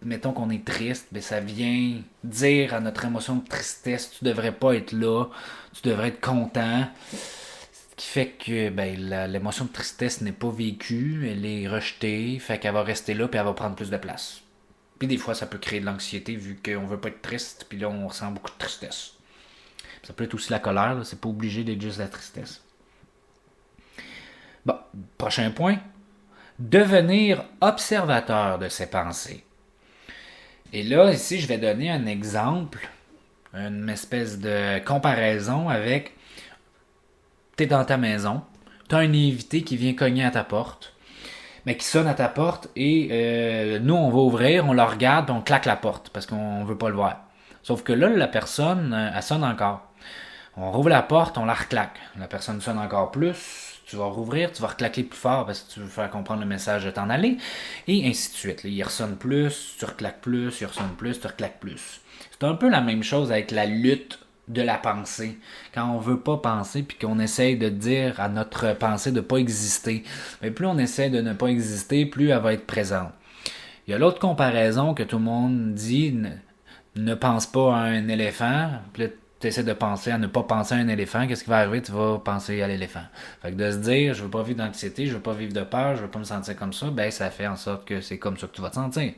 mettons qu'on est triste, mais ça vient dire à notre émotion de tristesse: tu devrais pas être là, tu devrais être content. Ce qui fait que l'émotion de tristesse n'est pas vécue, elle est rejetée, fait qu'elle va rester là puis elle va prendre plus de place. Puis des fois, ça peut créer de l'anxiété vu qu'on veut pas être triste, puis là, on ressent beaucoup de tristesse. Ça peut être aussi la colère, là, c'est pas obligé d'être juste la tristesse. Bon, prochain point. Devenir observateur de ses pensées. Et là, ici, je vais donner un exemple, une espèce de comparaison avec: t'es dans ta maison, t'as un invité qui vient cogner à ta porte, mais qui sonne à ta porte, et nous, on va ouvrir, on le regarde, on claque la porte parce qu'on veut pas le voir. Sauf que là, la personne, elle sonne encore. On rouvre la porte, on la reclaque. La personne sonne encore plus. Tu vas rouvrir, tu vas reclaquer plus fort parce que tu veux faire comprendre le message de t'en aller. Et ainsi de suite. Il ressonne plus, tu reclaques plus, il ressonne plus, tu reclaques plus. C'est un peu la même chose avec la lutte de la pensée. Quand on veut pas penser puis qu'on essaye de dire à notre pensée de pas exister, mais plus on essaie de ne pas exister, plus elle va être présente. Il y a l'autre comparaison que tout le monde dit: ne pense pas à un éléphant. Puis là, tu essaies de penser à ne pas penser à un éléphant, qu'est-ce qui va arriver? Tu vas penser à l'éléphant. Fait que de se dire: je veux pas vivre d'anxiété, je veux pas vivre de peur, je veux pas me sentir comme ça, ça fait en sorte que c'est comme ça que tu vas te sentir.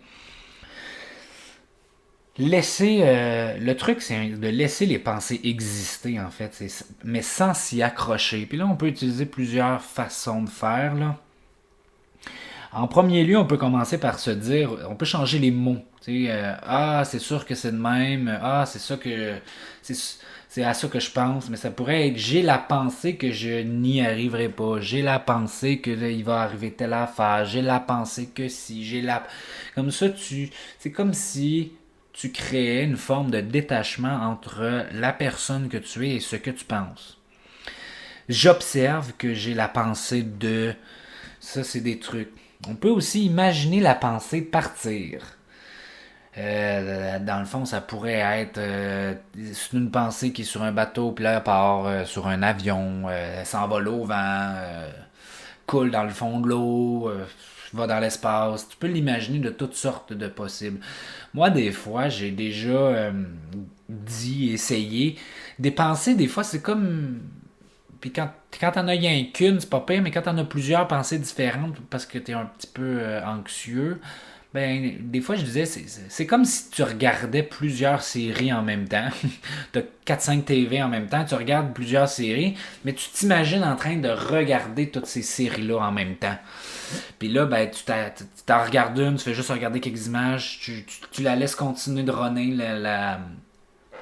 Le truc, c'est de laisser les pensées exister, en fait, mais sans s'y accrocher. Puis là, on peut utiliser plusieurs façons de faire, là. En premier lieu, on peut commencer par se dire, on peut changer les mots. Ah, c'est sûr que c'est de même. Ah, c'est ça que c'est à ça que je pense. Mais ça pourrait être: j'ai la pensée que je n'y arriverai pas. J'ai la pensée que là, il va arriver telle affaire. J'ai la pensée que si. Comme ça, c'est comme si tu créais une forme de détachement entre la personne que tu es et ce que tu penses. J'observe que j'ai la pensée de. Ça, c'est des trucs. On peut aussi imaginer la pensée partir. Dans le fond, ça pourrait être une pensée qui est sur un bateau, puis là, elle part sur un avion, s'envole au vent, coule dans le fond de l'eau, va dans l'espace. Tu peux l'imaginer de toutes sortes de possibles. Moi, des fois, j'ai déjà essayé. Des pensées, des fois, c'est comme... Puis quand t'en as rien qu'une, c'est pas pire, mais quand t'en as plusieurs pensées différentes parce que t'es un petit peu anxieux, des fois je disais, c'est comme si tu regardais plusieurs séries en même temps. T'as 4-5 TV en même temps, tu regardes plusieurs séries, mais tu t'imagines en train de regarder toutes ces séries-là en même temps. Puis là, tu t'en regardes une, tu fais juste regarder quelques images, tu la laisses continuer de runner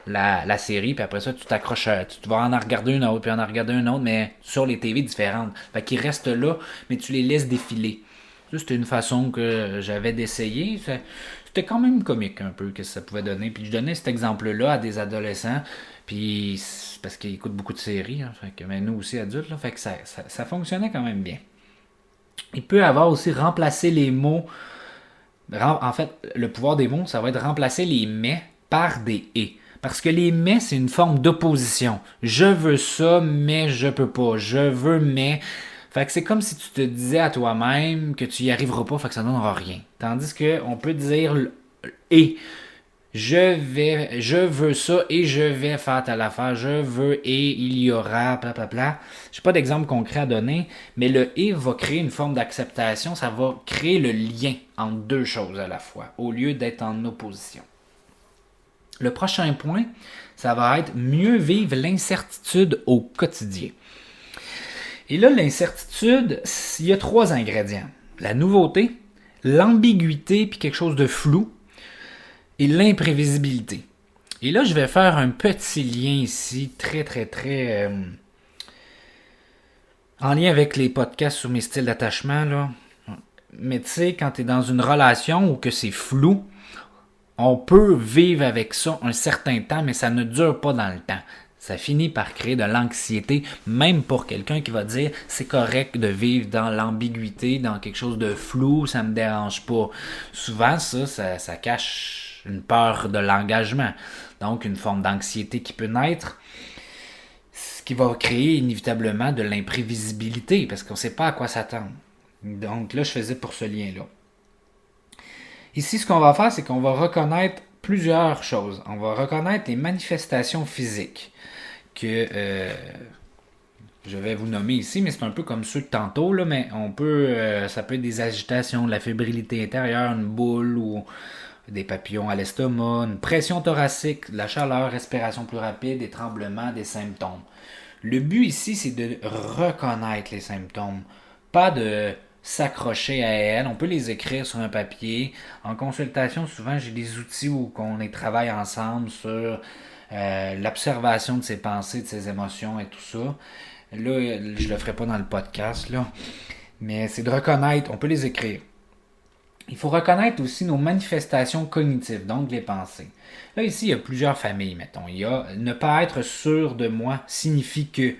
la série, puis après ça, tu t'accroches, tu vas en regarder une autre, puis en regarder une autre, mais sur les TV différentes. Fait qu'ils restent là, mais tu les laisses défiler. Ça, c'était une façon que j'avais d'essayer. C'était quand même comique un peu que ça pouvait donner. Puis je donnais cet exemple-là à des adolescents, puis parce qu'ils écoutent beaucoup de séries, hein, fait que, mais nous aussi adultes, là, fait que ça fonctionnait quand même bien. Il peut avoir aussi remplacé les mots. En fait, le pouvoir des mots, ça va être remplacer les mais par des et. Parce que les mais, c'est une forme d'opposition. Je veux ça, mais je peux pas. Je veux, mais... Fait que c'est comme si tu te disais à toi-même que tu y arriveras pas, fait que ça ne donnera rien. Tandis qu'on peut dire et. je veux ça et je vais faire telle affaire, je veux et il y aura, blablabla. Je n'ai pas d'exemple concret à donner, mais le et va créer une forme d'acceptation, ça va créer le lien entre deux choses à la fois, au lieu d'être en opposition. Le prochain point, ça va être mieux vivre l'incertitude au quotidien. Et là, l'incertitude, il y a 3 ingrédients. La nouveauté, l'ambiguïté puis quelque chose de flou, et l'imprévisibilité. Et là, je vais faire un petit lien ici, très, en lien avec les podcasts sur mes styles d'attachement, là. Mais tu sais, quand tu es dans une relation où que c'est flou, on peut vivre avec ça un certain temps, mais ça ne dure pas dans le temps. Ça finit par créer de l'anxiété, même pour quelqu'un qui va dire c'est correct de vivre dans l'ambiguïté, dans quelque chose de flou, ça me dérange pas. Souvent, ça cache une peur de l'engagement, donc une forme d'anxiété qui peut naître, ce qui va créer inévitablement de l'imprévisibilité, parce qu'on ne sait pas à quoi s'attendre. Donc là, je faisais pour ce lien-là. Ici, ce qu'on va faire, c'est qu'on va reconnaître plusieurs choses. On va reconnaître les manifestations physiques que je vais vous nommer ici, mais c'est un peu comme ceux de tantôt, là, mais ça peut être des agitations, de la fébrilité intérieure, une boule ou des papillons à l'estomac, une pression thoracique, de la chaleur, respiration plus rapide, des tremblements, des symptômes. Le but ici, c'est de reconnaître les symptômes, pas de s'accrocher à elles. On peut les écrire sur un papier. En consultation, souvent, j'ai des outils où on les travaille ensemble sur l'observation de ses pensées, de ses émotions et tout ça. Là, je le ferai pas dans le podcast, là. Mais c'est de reconnaître, on peut les écrire. Il faut reconnaître aussi nos manifestations cognitives, donc les pensées. Là, ici, il y a plusieurs familles, mettons. Il y a ne pas être sûr de moi signifie que.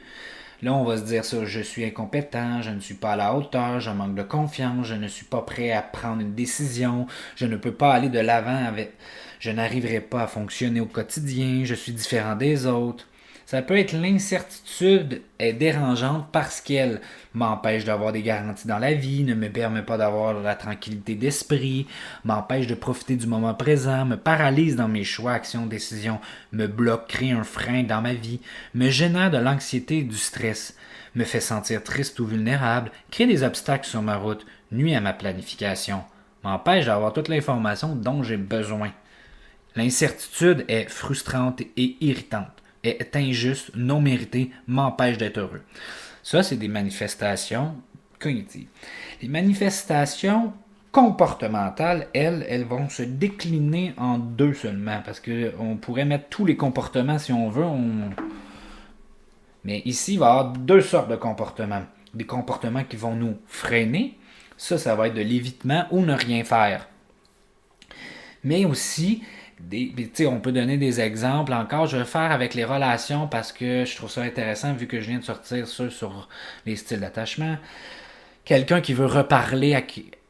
Là, on va se dire ça, je suis incompétent, je ne suis pas à la hauteur, je manque de confiance, je ne suis pas prêt à prendre une décision, je ne peux pas aller de l'avant avec. Je n'arriverai pas à fonctionner au quotidien, je suis différent des autres. Ça peut être l'incertitude est dérangeante parce qu'elle m'empêche d'avoir des garanties dans la vie, ne me permet pas d'avoir la tranquillité d'esprit, m'empêche de profiter du moment présent, me paralyse dans mes choix, actions, décisions, me bloque, crée un frein dans ma vie, me génère de l'anxiété et du stress, me fait sentir triste ou vulnérable, crée des obstacles sur ma route, nuit à ma planification, m'empêche d'avoir toute l'information dont j'ai besoin. L'incertitude est frustrante et irritante, est injuste, non méritée, m'empêche d'être heureux. Ça, c'est des manifestations cognitives. Les manifestations comportementales, elles vont se décliner en 2 seulement, parce qu'on pourrait mettre tous les comportements si on veut. Mais ici, il va y avoir 2 sortes de comportements. Des comportements qui vont nous freiner. Ça va être de l'évitement ou ne rien faire. Mais aussi, on peut donner des exemples encore. Je vais faire avec les relations parce que je trouve ça intéressant vu que je viens de sortir ça sur les styles d'attachement. Quelqu'un qui veut reparler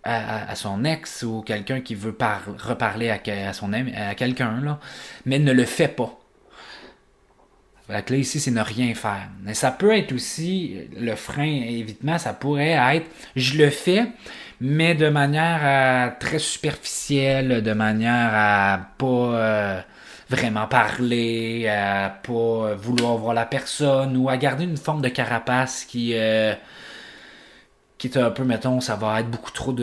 à son ex ou quelqu'un qui veut reparler à son ami, à quelqu'un, là, mais ne le fait pas. La clé ici, c'est ne rien faire. Mais ça peut être aussi, le frein évitement, ça pourrait être, je le fais, mais de manière très superficielle, de manière à pas vraiment parler, à pas vouloir voir la personne, ou à garder une forme de carapace qui est un peu, mettons, ça va être beaucoup trop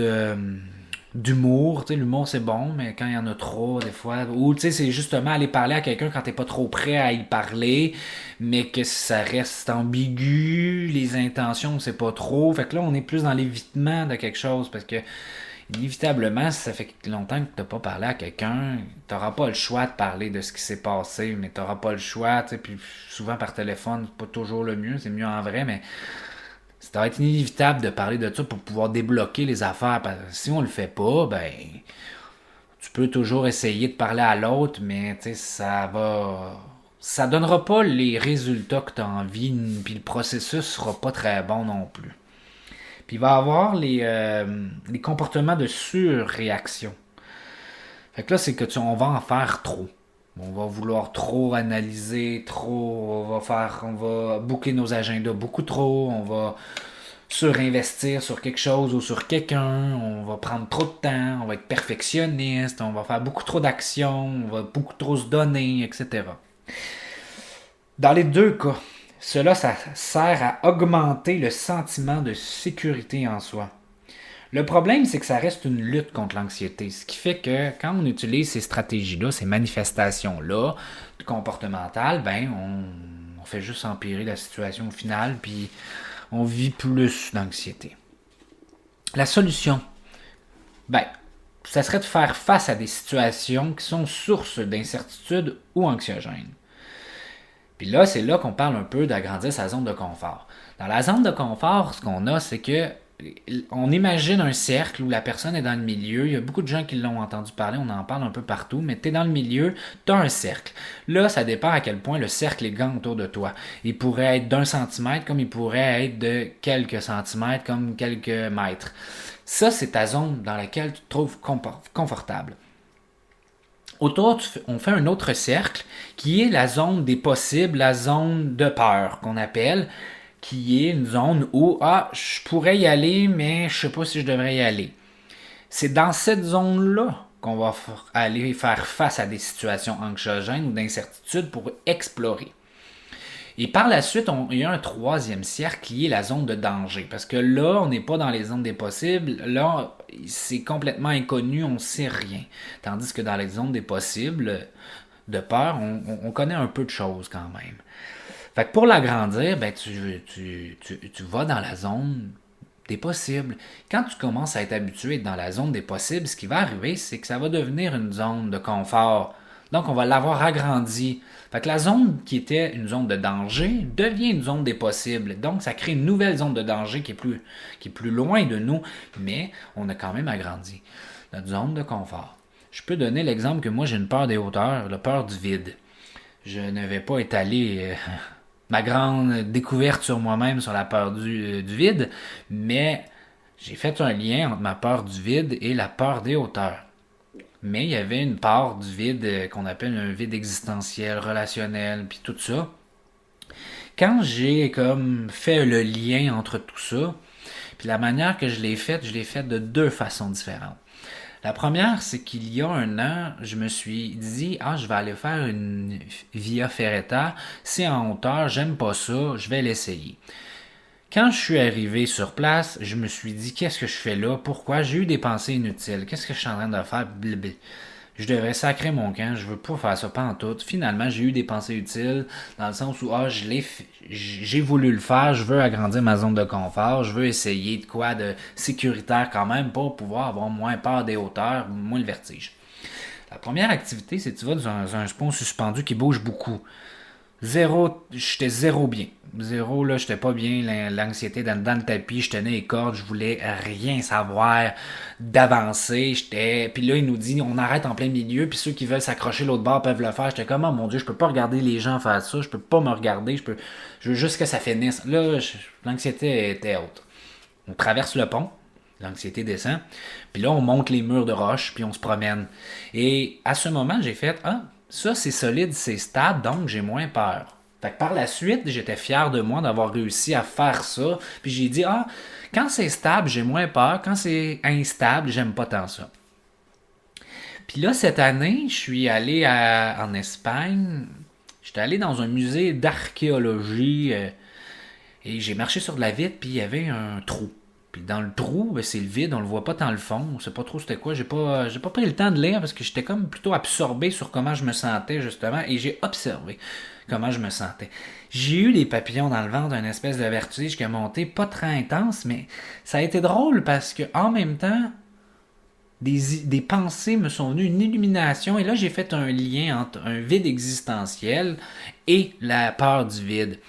d'humour. Tu sais, l'humour c'est bon, mais quand il y en a trop, des fois, ou tu sais, c'est justement aller parler à quelqu'un quand t'es pas trop prêt à y parler, mais que ça reste ambigu, les intentions c'est pas trop. Fait que là, on est plus dans l'évitement de quelque chose, parce que inévitablement, si ça fait longtemps que t'as pas parlé à quelqu'un, t'auras pas le choix de parler de ce qui s'est passé, mais t'auras pas le choix, tu sais, puis souvent par téléphone, c'est pas toujours le mieux, c'est mieux en vrai, mais ça va être inévitable de parler de ça pour pouvoir débloquer les affaires. Parce que si on le fait pas, ben tu peux toujours essayer de parler à l'autre, mais ça donnera pas les résultats que tu as envie, puis le processus sera pas très bon non plus. Puis il va y avoir les comportements de surréaction. Fait que là, c'est que on va en faire trop. On va vouloir trop analyser, trop, on va boucler nos agendas beaucoup trop, on va surinvestir sur quelque chose ou sur quelqu'un, on va prendre trop de temps, on va être perfectionniste, on va faire beaucoup trop d'actions, on va beaucoup trop se donner, etc. Dans les deux cas, cela ça sert à augmenter le sentiment de sécurité en soi. Le problème, c'est que ça reste une lutte contre l'anxiété, ce qui fait que quand on utilise ces stratégies-là, ces manifestations-là comportementales, on fait juste empirer la situation au final, puis on vit plus d'anxiété. La solution, ça serait de faire face à des situations qui sont source d'incertitude ou anxiogènes. Puis là, c'est là qu'on parle un peu d'agrandir sa zone de confort. Dans la zone de confort, ce qu'on a, c'est que on imagine un cercle où la personne est dans le milieu. Il y a beaucoup de gens qui l'ont entendu parler, on en parle un peu partout, mais tu es dans le milieu, tu as un cercle. Là, ça dépend à quel point le cercle est grand autour de toi. Il pourrait être d'1 centimètre comme il pourrait être de quelques centimètres comme quelques mètres. Ça, c'est ta zone dans laquelle tu te trouves confortable. Autour, on fait un autre cercle qui est la zone des possibles, la zone de peur qu'on appelle, qui est une zone où je pourrais y aller, mais je sais pas si je devrais y aller. C'est dans cette zone-là qu'on va aller faire face à des situations anxiogènes ou d'incertitude pour explorer. Et par la suite, il y a un troisième cercle qui est la zone de danger. Parce que là, on n'est pas dans les zones des possibles. Là, c'est complètement inconnu, on ne sait rien. Tandis que dans les zones des possibles, de peur, on connaît un peu de choses quand même. Fait que pour l'agrandir, tu vas dans la zone des possibles. Quand tu commences à être habitué dans la zone des possibles, ce qui va arriver, c'est que ça va devenir une zone de confort. Donc, on va l'avoir agrandi. Fait que la zone qui était une zone de danger devient une zone des possibles. Donc, ça crée une nouvelle zone de danger qui est plus loin de nous, mais on a quand même agrandi notre zone de confort. Je peux donner l'exemple que moi, j'ai une peur des hauteurs, la peur du vide. Je ne vais pas étaler ma grande découverte sur moi-même sur la peur du vide, mais j'ai fait un lien entre ma peur du vide et la peur des hauteurs. Mais il y avait une part du vide qu'on appelle un vide existentiel, relationnel, puis tout ça. Quand j'ai comme fait le lien entre tout ça, puis la manière que je l'ai faite de deux façons différentes. La première, c'est qu'il y a un an, je me suis dit, je vais aller faire une Via Ferrata. C'est en hauteur, j'aime pas ça, je vais l'essayer. Quand je suis arrivé sur place, je me suis dit, qu'est-ce que je fais là? Pourquoi? J'ai eu des pensées inutiles. Qu'est-ce que je suis en train de faire? Blablabla. Je devrais sacrer mon camp, je veux pas faire ça pantoute. Finalement, j'ai eu des pensées utiles dans le sens où j'ai voulu le faire, je veux agrandir ma zone de confort, je veux essayer de quoi de sécuritaire quand même pour pouvoir avoir moins peur des hauteurs, moins le vertige. La première activité, c'est que tu vas dans un pont suspendu qui bouge beaucoup. J'étais zéro bien. Zéro, là, j'étais pas bien. L'anxiété dans le tapis, je tenais les cordes, je voulais rien savoir d'avancer. Puis là, il nous dit, on arrête en plein milieu, puis ceux qui veulent s'accrocher l'autre bord peuvent le faire. J'étais comme, oh mon Dieu, je peux pas regarder les gens faire ça, je peux pas me regarder, je veux juste que ça finisse. Là, l'anxiété était haute. On traverse le pont, l'anxiété descend, puis là, on monte les murs de roche, puis on se promène. Et à ce moment, j'ai fait, ça, c'est solide, c'est stable, donc j'ai moins peur. Fait que par la suite, j'étais fier de moi d'avoir réussi à faire ça. Puis j'ai dit, quand c'est stable, j'ai moins peur. Quand c'est instable, j'aime pas tant ça. Puis là, cette année, je suis allé en Espagne. J'étais allé dans un musée d'archéologie et j'ai marché sur de la vitre, puis il y avait un trou. Puis dans le trou, c'est le vide, on le voit pas dans le fond, on sait pas trop c'était quoi. J'ai pas pris le temps de lire parce que j'étais comme plutôt absorbé sur comment je me sentais justement et j'ai observé comment je me sentais. J'ai eu des papillons dans le ventre, une espèce de vertige qui a monté, pas très intense, mais ça a été drôle parce que en même temps, des pensées me sont venues, une illumination, et là j'ai fait un lien entre un vide existentiel et la peur du vide.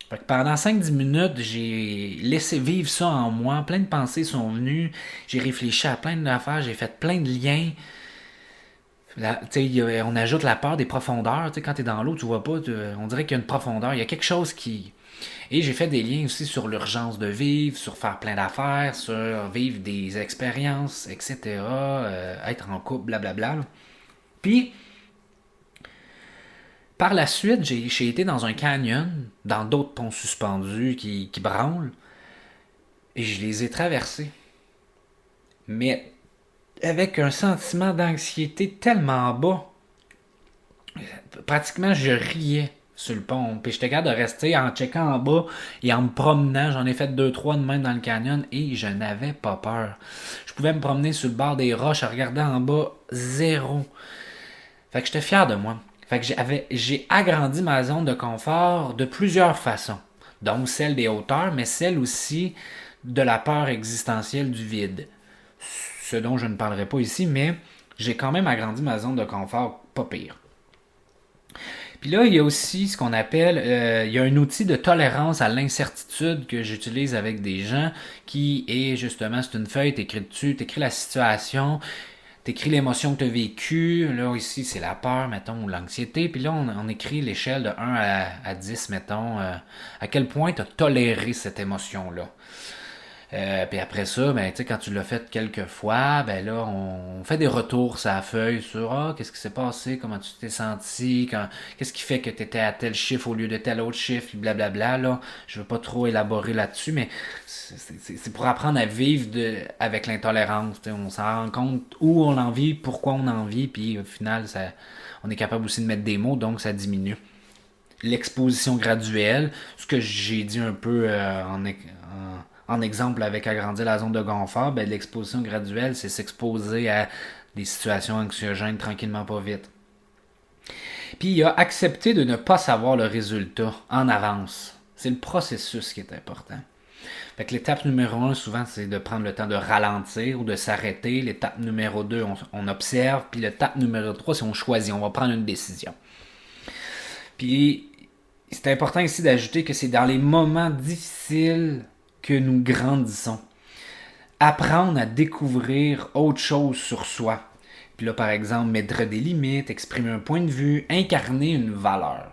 Fait que pendant 5-10 minutes, j'ai laissé vivre ça en moi. Plein de pensées sont venues. J'ai réfléchi à plein d'affaires. J'ai fait plein de liens. On ajoute la peur des profondeurs. Quand tu es dans l'eau, tu vois pas. On dirait qu'il y a une profondeur. Il y a quelque chose qui... Et j'ai fait des liens aussi sur l'urgence de vivre, sur faire plein d'affaires, sur vivre des expériences, etc. Être en couple, blablabla. Puis... Par la suite, j'ai été dans un canyon, dans d'autres ponts suspendus qui branlent. Et je les ai traversés. Mais avec un sentiment d'anxiété tellement bas. Pratiquement, je riais sur le pont. Puis j'étais capable de rester en checkant en bas et en me promenant. J'en ai fait 2-3 de même dans le canyon et je n'avais pas peur. Je pouvais me promener sur le bord des roches à regarder en bas, zéro. Fait que j'étais fier de moi. Fait que j'ai agrandi ma zone de confort de plusieurs façons. Donc celle des hauteurs, mais celle aussi de la peur existentielle du vide. Ce dont je ne parlerai pas ici, mais j'ai quand même agrandi ma zone de confort pas pire. Puis là, il y a aussi ce qu'on appelle, il y a un outil de tolérance à l'incertitude que j'utilise avec des gens qui est justement, c'est une feuille, t'écris dessus, t'écris la situation, t'écris l'émotion que t'as vécue. Là, ici, c'est la peur, mettons, ou l'anxiété. Puis là, on écrit l'échelle de 1 à 10, mettons, à quel point t'as toléré cette émotion-là. Puis après ça, ben, tu sais, quand tu l'as fait quelques fois, ben là, on fait des retours sur la feuille sur qu'est-ce qui s'est passé, comment tu t'es senti, qu'est-ce qui fait que tu étais à tel chiffre au lieu de tel autre chiffre, puis blablabla, là. Je veux pas trop élaborer là-dessus, mais c'est pour apprendre à vivre avec l'intolérance. On s'en rend compte où on en vit, pourquoi on en vit, puis au final, on est capable aussi de mettre des mots, donc ça diminue. L'exposition graduelle, ce que j'ai dit un peu en exemple avec agrandir la zone de confort, ben, l'exposition graduelle, c'est s'exposer à des situations anxiogènes tranquillement pas vite. Puis il y a accepter de ne pas savoir le résultat en avance. C'est le processus qui est important. Fait que l'étape numéro 1, souvent, c'est de prendre le temps de ralentir ou de s'arrêter. L'étape numéro 2, on observe. Puis l'étape numéro 3, c'est on choisit, on va prendre une décision. Puis c'est important ici d'ajouter que c'est dans les moments difficiles que nous grandissons. Apprendre à découvrir autre chose sur soi. Puis là, par exemple, mettre des limites, exprimer un point de vue, incarner une valeur.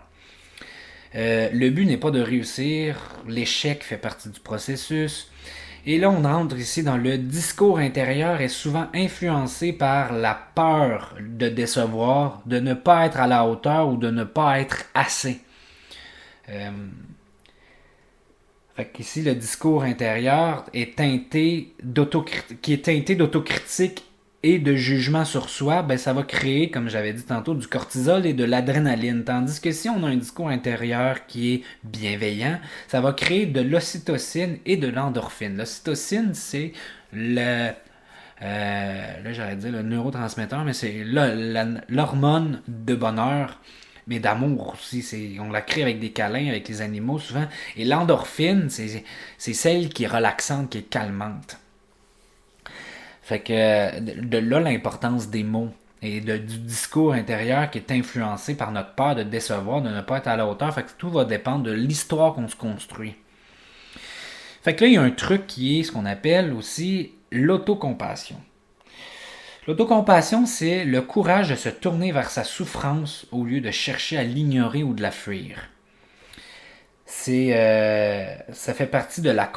Le but n'est pas de réussir, l'échec fait partie du processus. Et là, on entre ici dans le discours intérieur est souvent influencé par la peur de décevoir, de ne pas être à la hauteur ou de ne pas être assez. Fait qu'ici, le discours intérieur est teinté d'autocritique et de jugement sur soi. Ben, ça va créer, comme j'avais dit tantôt, du cortisol et de l'adrénaline. Tandis que si on a un discours intérieur qui est bienveillant, ça va créer de l'ocytocine et de l'endorphine. L'ocytocine, c'est là, j'allais dire le neurotransmetteur, mais c'est l'hormone de bonheur, mais d'amour aussi. On la crée avec des câlins, avec les animaux souvent. Et l'endorphine, c'est celle qui est relaxante, qui est calmante. Fait que de là l'importance des mots et du discours intérieur qui est influencé par notre peur de décevoir, de ne pas être à la hauteur. Fait que tout va dépendre de l'histoire qu'on se construit. Fait que là, il y a un truc qui est ce qu'on appelle aussi l'autocompassion. L'autocompassion, c'est le courage de se tourner vers sa souffrance au lieu de chercher à l'ignorer ou de la fuir. Ça fait partie de la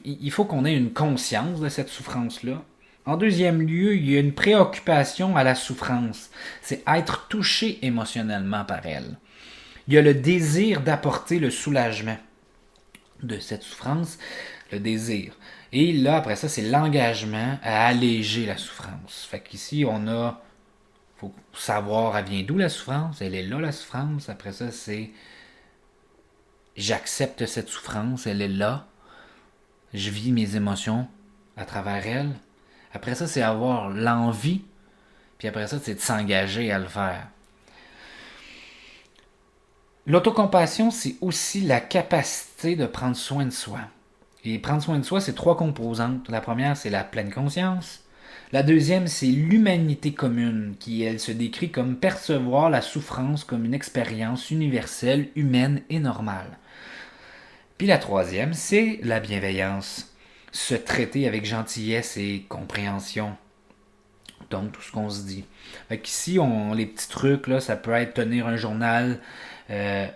il faut qu'on ait une conscience de cette souffrance-là. En deuxième lieu, il y a une préoccupation à la souffrance. C'est être touché émotionnellement par elle. Il y a le désir d'apporter le soulagement de cette souffrance, le désir. Et là, après ça, c'est l'engagement à alléger la souffrance. Fait qu'ici, faut savoir, elle vient d'où la souffrance, elle est là la souffrance. Après ça, c'est j'accepte cette souffrance, elle est là. Je vis mes émotions à travers elle. Après ça, c'est avoir l'envie. Puis après ça, c'est de s'engager à le faire. L'autocompassion, c'est aussi la capacité de prendre soin de soi. Et prendre soin de soi, c'est 3 composantes. La première, c'est la pleine conscience. La deuxième, c'est l'humanité commune, qui, elle, se décrit comme percevoir la souffrance comme une expérience universelle, humaine et normale. Puis la troisième, c'est la bienveillance. Se traiter avec gentillesse et compréhension. Donc, tout ce qu'on se dit. Fait qu'ici, les petits trucs, là, ça peut être tenir un journal de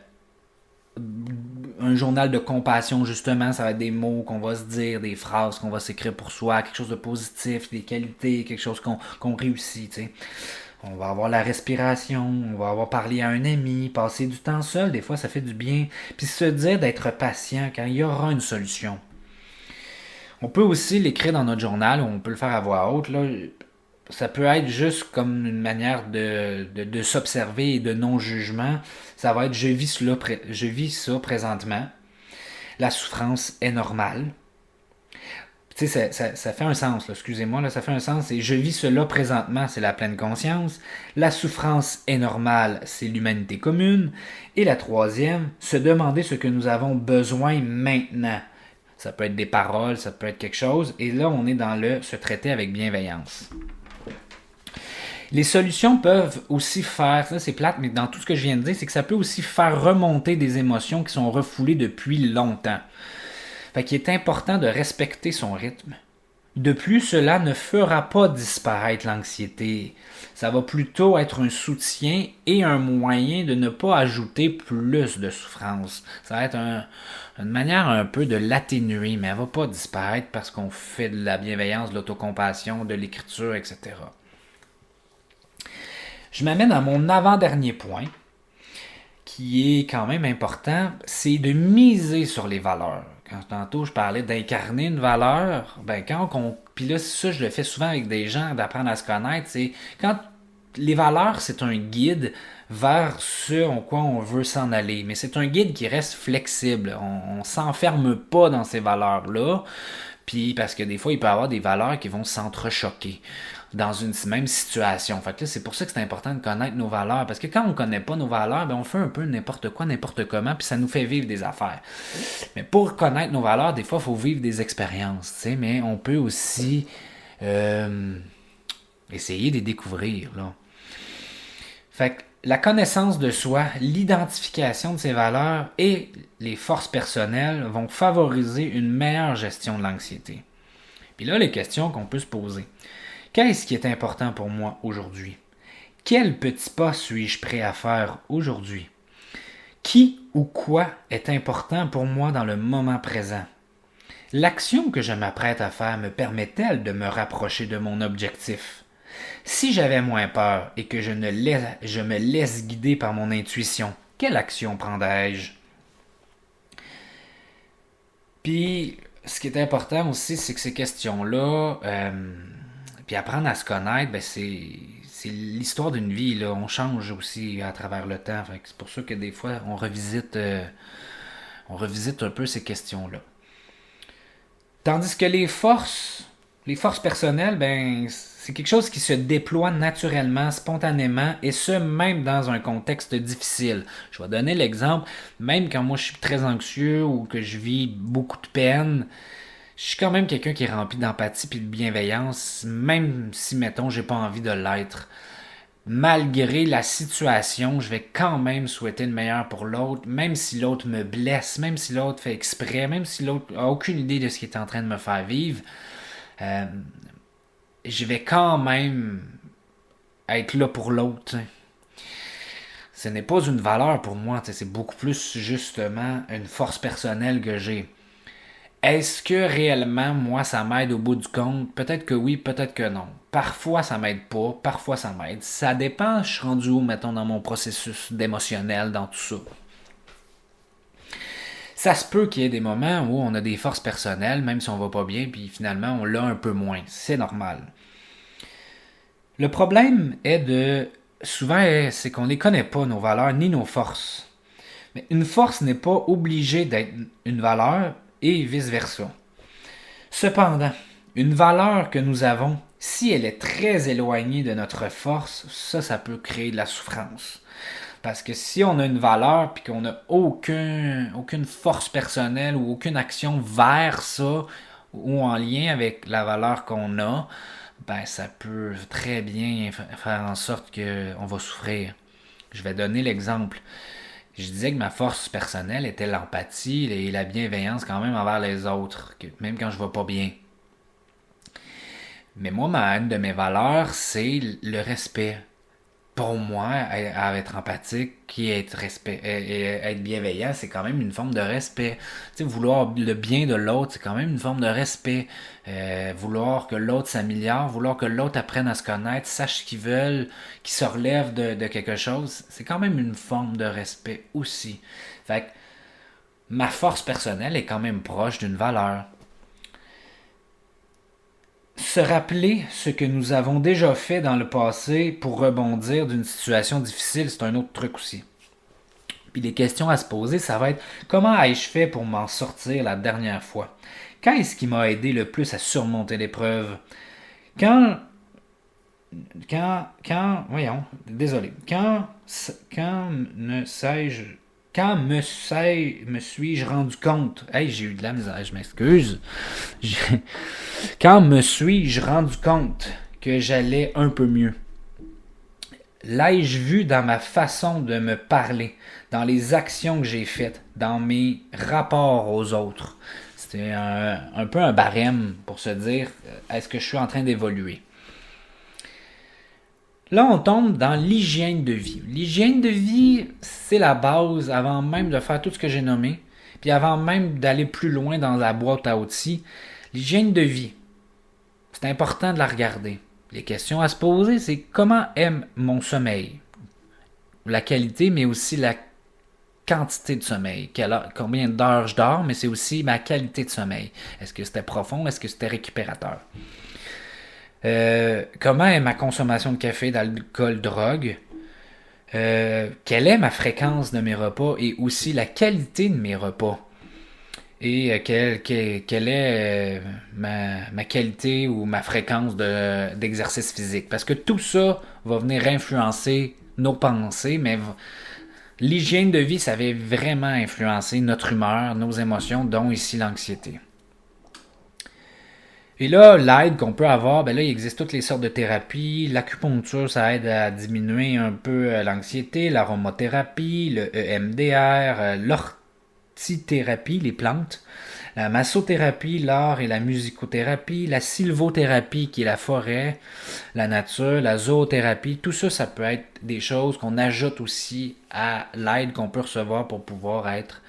compassion, justement. Ça va être des mots qu'on va se dire, des phrases qu'on va s'écrire pour soi, quelque chose de positif, des qualités, quelque chose qu'on réussit, tu sais. On va avoir la respiration, on va avoir parlé à un ami, passer du temps seul, des fois ça fait du bien. Puis se dire d'être patient quand il y aura une solution. On peut aussi l'écrire dans notre journal, ou on peut le faire à voix haute. Là. Ça peut être juste comme une manière de s'observer et de non-jugement. Ça va être je vis ça présentement. La souffrance est normale. Tu sais, ça fait un sens, là, excusez-moi, là, ça fait un sens. Et je vis cela présentement, c'est la pleine conscience. La souffrance est normale, c'est l'humanité commune. Et la troisième, se demander ce que nous avons besoin maintenant. Ça peut être des paroles, ça peut être quelque chose. Et là, on est dans le se traiter avec bienveillance. Les solutions peuvent aussi faire, ça c'est plate, mais dans tout ce que je viens de dire, c'est que ça peut aussi faire remonter des émotions qui sont refoulées depuis longtemps. Fait qu'il est important de respecter son rythme. De plus, cela ne fera pas disparaître l'anxiété. Ça va plutôt être un soutien et un moyen de ne pas ajouter plus de souffrance. Ça va être une manière un peu de l'atténuer, mais elle ne va pas disparaître parce qu'on fait de la bienveillance, de l'autocompassion, de l'écriture, etc. Je m'amène à mon avant-dernier point, qui est quand même important, c'est de miser sur les valeurs. Quand tantôt je parlais d'incarner une valeur, ben quand on. Puis là, ça, je le fais souvent avec des gens, d'apprendre à se connaître, c'est quand les valeurs, c'est un guide vers ce en quoi on veut s'en aller. Mais c'est un guide qui reste flexible. On s'enferme pas dans ces valeurs-là. Puis parce que des fois, il peut y avoir des valeurs qui vont s'entrechoquer dans une même situation. Fait que là, c'est pour ça que c'est important de connaître nos valeurs. Parce que quand on ne connaît pas nos valeurs, ben on fait un peu n'importe quoi, n'importe comment, puis ça nous fait vivre des affaires. Mais pour connaître nos valeurs, des fois, il faut vivre des expériences. Tu sais, mais on peut aussi essayer de les découvrir. Là. Fait que la connaissance de soi, l'identification de ses valeurs et les forces personnelles vont favoriser une meilleure gestion de l'anxiété. Puis là, les questions qu'on peut se poser. Qu'est-ce qui est important pour moi aujourd'hui? Quel petit pas suis-je prêt à faire aujourd'hui? Qui ou quoi est important pour moi dans le moment présent? L'action que je m'apprête à faire me permet-elle de me rapprocher de mon objectif? Si j'avais moins peur et que je me laisse guider par mon intuition, quelle action prendrais-je? Puis, ce qui est important aussi, c'est que ces questions-là, puis apprendre à se connaître, ben c'est l'histoire d'une vie. Là. On change aussi à travers le temps. Fait que c'est pour ça que des fois, on revisite un peu ces questions-là. Tandis que les forces personnelles, ben c'est quelque chose qui se déploie naturellement, spontanément, et ce, même dans un contexte difficile. Je vais donner l'exemple, même quand moi je suis très anxieux ou que je vis beaucoup de peine, je suis quand même quelqu'un qui est rempli d'empathie et de bienveillance, même si, mettons, j'ai pas envie de l'être. Malgré la situation, je vais quand même souhaiter le meilleur pour l'autre, même si l'autre me blesse, même si l'autre fait exprès, même si l'autre a aucune idée de ce qu'il est en train de me faire vivre. Je vais quand même être là pour l'autre. Ce n'est pas une valeur pour moi, c'est beaucoup plus justement une force personnelle que j'ai. Est-ce que réellement, moi, ça m'aide au bout du compte? Peut-être que oui, peut-être que non. Parfois, ça m'aide pas, parfois, ça m'aide. Ça dépend, je suis rendu où, mettons, dans mon processus d'émotionnel, dans tout ça. Ça se peut qu'il y ait des moments où on a des forces personnelles, même si on va pas bien, puis finalement, on l'a un peu moins. C'est normal. Le problème souvent, c'est qu'on ne les connaît pas, nos valeurs, ni nos forces. Mais une force n'est pas obligée d'être une valeur, et vice-versa. Cependant, une valeur que nous avons, si elle est très éloignée de notre force, ça peut créer de la souffrance. Parce que si on a une valeur et qu'on n'a aucune force personnelle ou aucune action vers ça ou en lien avec la valeur qu'on a, ben ça peut très bien faire en sorte qu'on va souffrir. Je vais donner l'exemple. Je disais que ma force personnelle était l'empathie et la bienveillance quand même envers les autres, même quand je ne vais pas bien. Mais moi, une de mes valeurs, c'est le respect. Pour moi, à être empathique et être bienveillant, c'est quand même une forme de respect. Tu sais, vouloir le bien de l'autre, c'est quand même une forme de respect. Vouloir que l'autre s'améliore, vouloir que l'autre apprenne à se connaître, sache ce qu'ils veulent, qu'ils se relèvent de quelque chose, c'est quand même une forme de respect aussi. Fait que ma force personnelle est quand même proche d'une valeur. se rappeler ce que nous avons déjà fait dans le passé pour rebondir d'une situation difficile, c'est un autre truc aussi. Puis les questions à se poser, ça va être comment ai-je fait pour m'en sortir la dernière fois? Qu'est-ce qui m'a aidé le plus à surmonter l'épreuve? Quand, voyons, désolé, me suis-je rendu compte? Hey, j'ai eu de la misère, je m'excuse. Quand me suis-je rendu compte que j'allais un peu mieux? L'ai-je vu dans ma façon de me parler, dans les actions que j'ai faites, dans mes rapports aux autres? C'était un peu un barème pour se dire, est-ce que je suis en train d'évoluer? Là, on tombe dans l'hygiène de vie. L'hygiène de vie, c'est la base avant même de faire tout ce que j'ai nommé, puis avant même d'aller plus loin dans la boîte à outils. L'hygiène de vie, c'est important de la regarder. Les questions à se poser, c'est comment aime mon sommeil? La qualité, mais aussi la quantité de sommeil. Combien d'heures je dors, mais c'est aussi ma qualité de sommeil. Est-ce que c'était profond? Est-ce que c'était récupérateur? Comment est ma consommation de café, d'alcool, drogue? Quelle est ma fréquence de mes repas et aussi la qualité de mes repas? Et quelle est ma qualité ou ma fréquence d'exercice physique? Parce que tout ça va venir influencer nos pensées, mais l'hygiène de vie, ça va vraiment influencer notre humeur, nos émotions, dont ici l'anxiété. Et là, l'aide qu'on peut avoir, ben là, il existe toutes les sortes de thérapies. L'acupuncture, ça aide à diminuer un peu l'anxiété, l'aromathérapie, le EMDR, l'orthithérapie, les plantes, la massothérapie, l'art et la musicothérapie, la sylvothérapie qui est la forêt, la nature, la zoothérapie. Tout ça, ça peut être des choses qu'on ajoute aussi à l'aide qu'on peut recevoir pour pouvoir être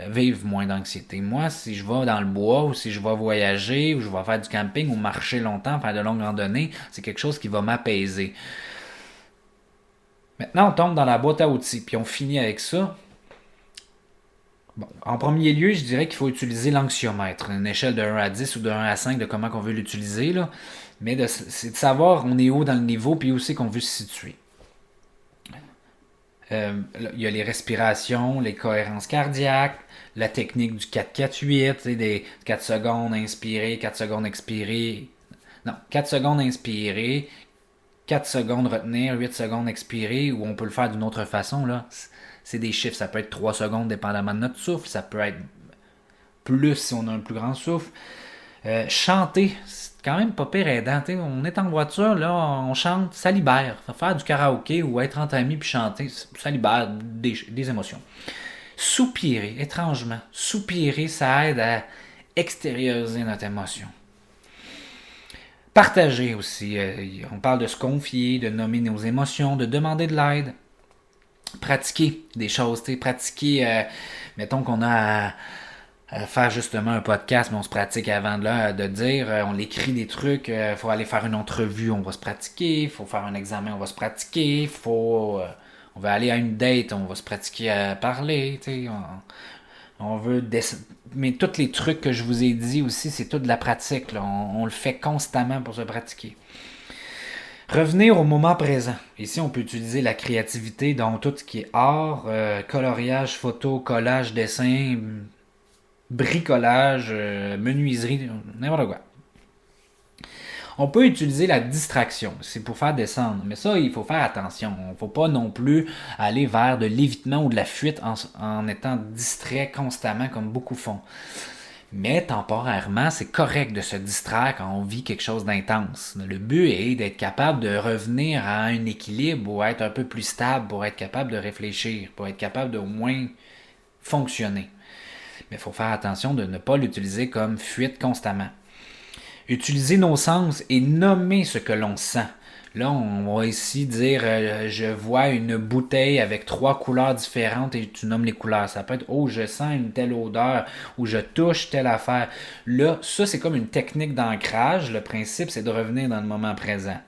vivre moins d'anxiété. Moi, si je vais dans le bois ou si je vais voyager ou je vais faire du camping ou marcher longtemps, faire de longues randonnées, c'est quelque chose qui va m'apaiser. Maintenant, on tombe dans la boîte à outils, puis on finit avec ça. Bon, en premier lieu, je dirais qu'il faut utiliser l'anxiomètre, une échelle de 1 à 10 ou de 1 à 5 de comment on veut l'utiliser, là. Mais c'est de savoir on est où dans le niveau puis où c'est qu'on veut se situer. Il y a les respirations, les cohérences cardiaques, la technique du 4-4-8, des 4 secondes inspirées, 4 secondes expirées. Non, 4 secondes inspirées, 4 secondes retenir, 8 secondes expirer, ou on peut le faire d'une autre façon, là. C'est des chiffres, ça peut être 3 secondes dépendamment de notre souffle, ça peut être plus si on a un plus grand souffle. Chanter, c'est quand même pas pire aidant. On est en voiture, là, on chante, ça libère. Faire du karaoké ou être entre amis puis chanter, ça libère des émotions. Soupirer, étrangement. Soupirer, ça aide à extérioriser notre émotion. Partager aussi. On parle de se confier, de nommer nos émotions, de demander de l'aide. Pratiquer des choses. Pratiquer, mettons qu'on a à faire justement un podcast, mais on se pratique avant de dire, on écrit des trucs, faut aller faire une entrevue, on va se pratiquer, faut faire un examen, on va se pratiquer, on va aller à une date, on va se pratiquer à parler, on veut mais tous les trucs que je vous ai dit aussi, c'est tout de la pratique, là. On le fait constamment pour se pratiquer. Revenir au moment présent. Ici, on peut utiliser la créativité dans tout ce qui est art, coloriage, photo, collage, dessin, bricolage, menuiserie, n'importe quoi. On peut utiliser la distraction, c'est pour faire descendre, mais ça, il faut faire attention. Il ne faut pas non plus aller vers de l'évitement ou de la fuite en étant distrait constamment comme beaucoup font. Mais temporairement, c'est correct de se distraire quand on vit quelque chose d'intense. Le but est d'être capable de revenir à un équilibre ou être un peu plus stable pour être capable de réfléchir, pour être capable de au moins fonctionner. Mais il faut faire attention de ne pas l'utiliser comme fuite constamment. Utiliser nos sens et nommer ce que l'on sent. Là, on va ici dire je vois une bouteille avec 3 couleurs différentes et tu nommes les couleurs. Ça peut être je sens une telle odeur ou je touche telle affaire. Là, ça, c'est comme une technique d'ancrage. Le principe, c'est de revenir dans le moment présent.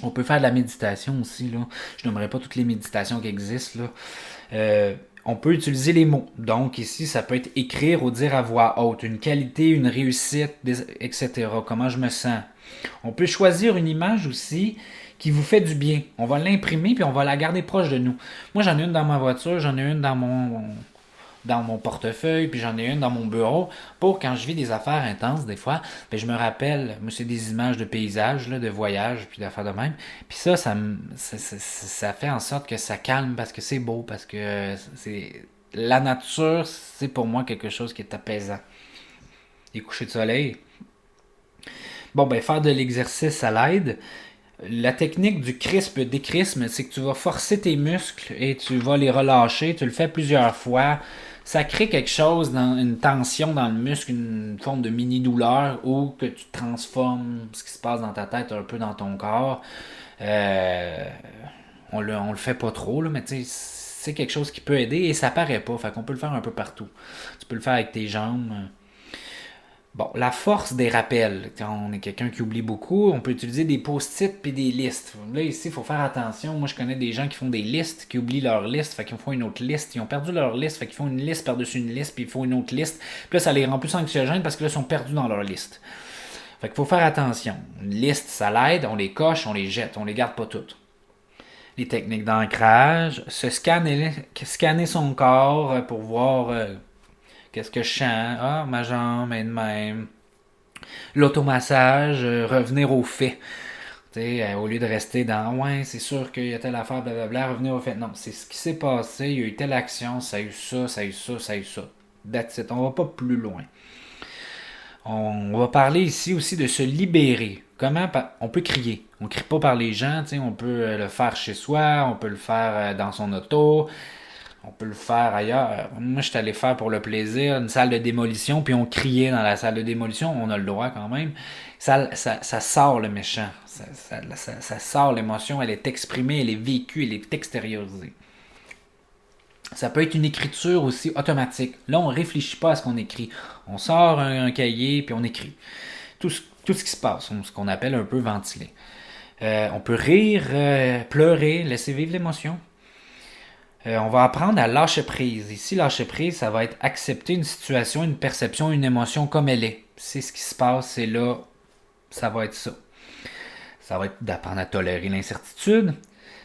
On peut faire de la méditation aussi, là. Je nommerai pas toutes les méditations qui existent, là. On peut utiliser les mots. Donc ici, ça peut être écrire ou dire à voix haute, une qualité, une réussite, etc. Comment je me sens. On peut choisir une image aussi qui vous fait du bien. On va l'imprimer puis on va la garder proche de nous. Moi, j'en ai une dans ma voiture, j'en ai une dans mon portefeuille, puis j'en ai une dans mon bureau, pour quand je vis des affaires intenses, des fois, ben je me rappelle, moi c'est des images de paysages, là, de voyages, puis d'affaires de même, puis ça fait en sorte que ça calme, parce que c'est beau, parce que c'est la nature, c'est pour moi quelque chose qui est apaisant. Les couchers de soleil. Bon, ben faire de l'exercice, ça l'aide. La technique du crisp-décrisme, c'est que tu vas forcer tes muscles et tu vas les relâcher. Tu le fais plusieurs fois. Ça crée quelque chose, dans une tension dans le muscle, une forme de mini-douleur ou que tu transformes ce qui se passe dans ta tête un peu dans ton corps. On le fait pas trop, là, mais tu sais, c'est quelque chose qui peut aider et ça paraît pas. Fait qu'on peut le faire un peu partout. Tu peux le faire avec tes jambes. Bon, la force des rappels. Quand on est quelqu'un qui oublie beaucoup, on peut utiliser des post-it puis des listes. Là, ici, il faut faire attention. Moi, je connais des gens qui font des listes, qui oublient leur liste, fait qu'ils font une autre liste. Ils ont perdu leur liste, fait qu'ils font une liste par-dessus une liste, puis ils font une autre liste. Puis là, ça les rend plus anxiogènes parce que là, ils sont perdus dans leur liste. Fait qu'il faut faire attention. Une liste, ça l'aide, on les coche, on les jette, on les garde pas toutes. Les techniques d'ancrage, scanner son corps pour voir qu'est-ce que je sens. Ah, ma jambe est de même. L'automassage, revenir au fait. Au lieu de rester dans ouais, c'est sûr qu'il y a telle affaire, blablabla, revenir au fait. Non, c'est ce qui s'est passé, il y a eu telle action, ça a eu ça, ça a eu ça, ça a eu ça. That's it. On va pas plus loin. On va parler ici aussi de se libérer. Comment on peut crier. On crie pas par les gens, on peut le faire chez soi, on peut le faire dans son auto, on peut le faire ailleurs. Moi, je suis allé faire pour le plaisir une salle de démolition, puis on criait dans la salle de démolition. On a le droit quand même. Ça sort le méchant. Ça sort l'émotion. Elle est exprimée, elle est vécue, elle est extériorisée. Ça peut être une écriture aussi automatique. Là, on ne réfléchit pas à ce qu'on écrit. On sort un cahier, puis on écrit. Tout ce qui se passe, ce qu'on appelle un peu ventiler. On peut rire, pleurer, laisser vivre l'émotion. On va apprendre à lâcher prise. Ici, lâcher prise, ça va être accepter une situation, une perception, une émotion comme elle est. C'est ce qui se passe, c'est là, ça va être ça. Ça va être d'apprendre à tolérer l'incertitude.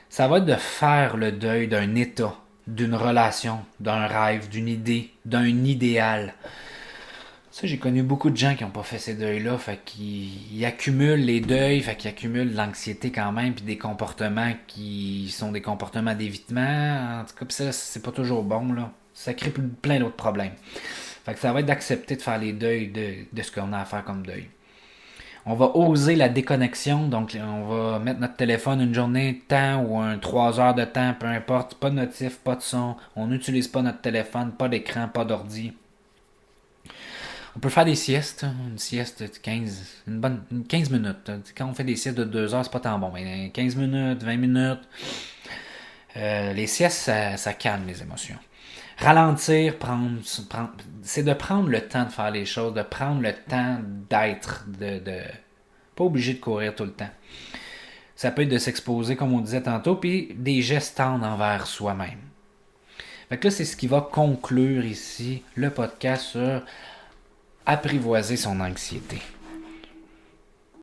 Ça va être de faire le deuil d'un état, d'une relation, d'un rêve, d'une idée, d'un idéal. Ça, j'ai connu beaucoup de gens qui n'ont pas fait ces deuils-là, fait qu'ils accumulent les deuils, fait qu'ils accumulent de l'anxiété quand même, puis des comportements qui sont des comportements d'évitement. En tout cas, ça, c'est pas toujours bon, là. Ça crée plein d'autres problèmes. Fait que ça va être d'accepter de faire les deuils de ce qu'on a à faire comme deuil. On va oser la déconnexion, donc on va mettre notre téléphone une journée de temps ou 3 heures de temps, peu importe, pas de notif, pas de son, on n'utilise pas notre téléphone, pas d'écran, pas d'ordi. On peut faire des siestes, une sieste de 15 minutes. Quand on fait des siestes de 2 heures, c'est pas tant bon. Mais 15 minutes, 20 minutes. Les siestes, ça calme les émotions. Ralentir, c'est de prendre le temps de faire les choses, de prendre le temps d'être, pas obligé de courir tout le temps. Ça peut être de s'exposer, comme on disait tantôt, puis des gestes tendres envers soi-même. Fait que là, c'est ce qui va conclure ici le podcast sur apprivoiser son anxiété.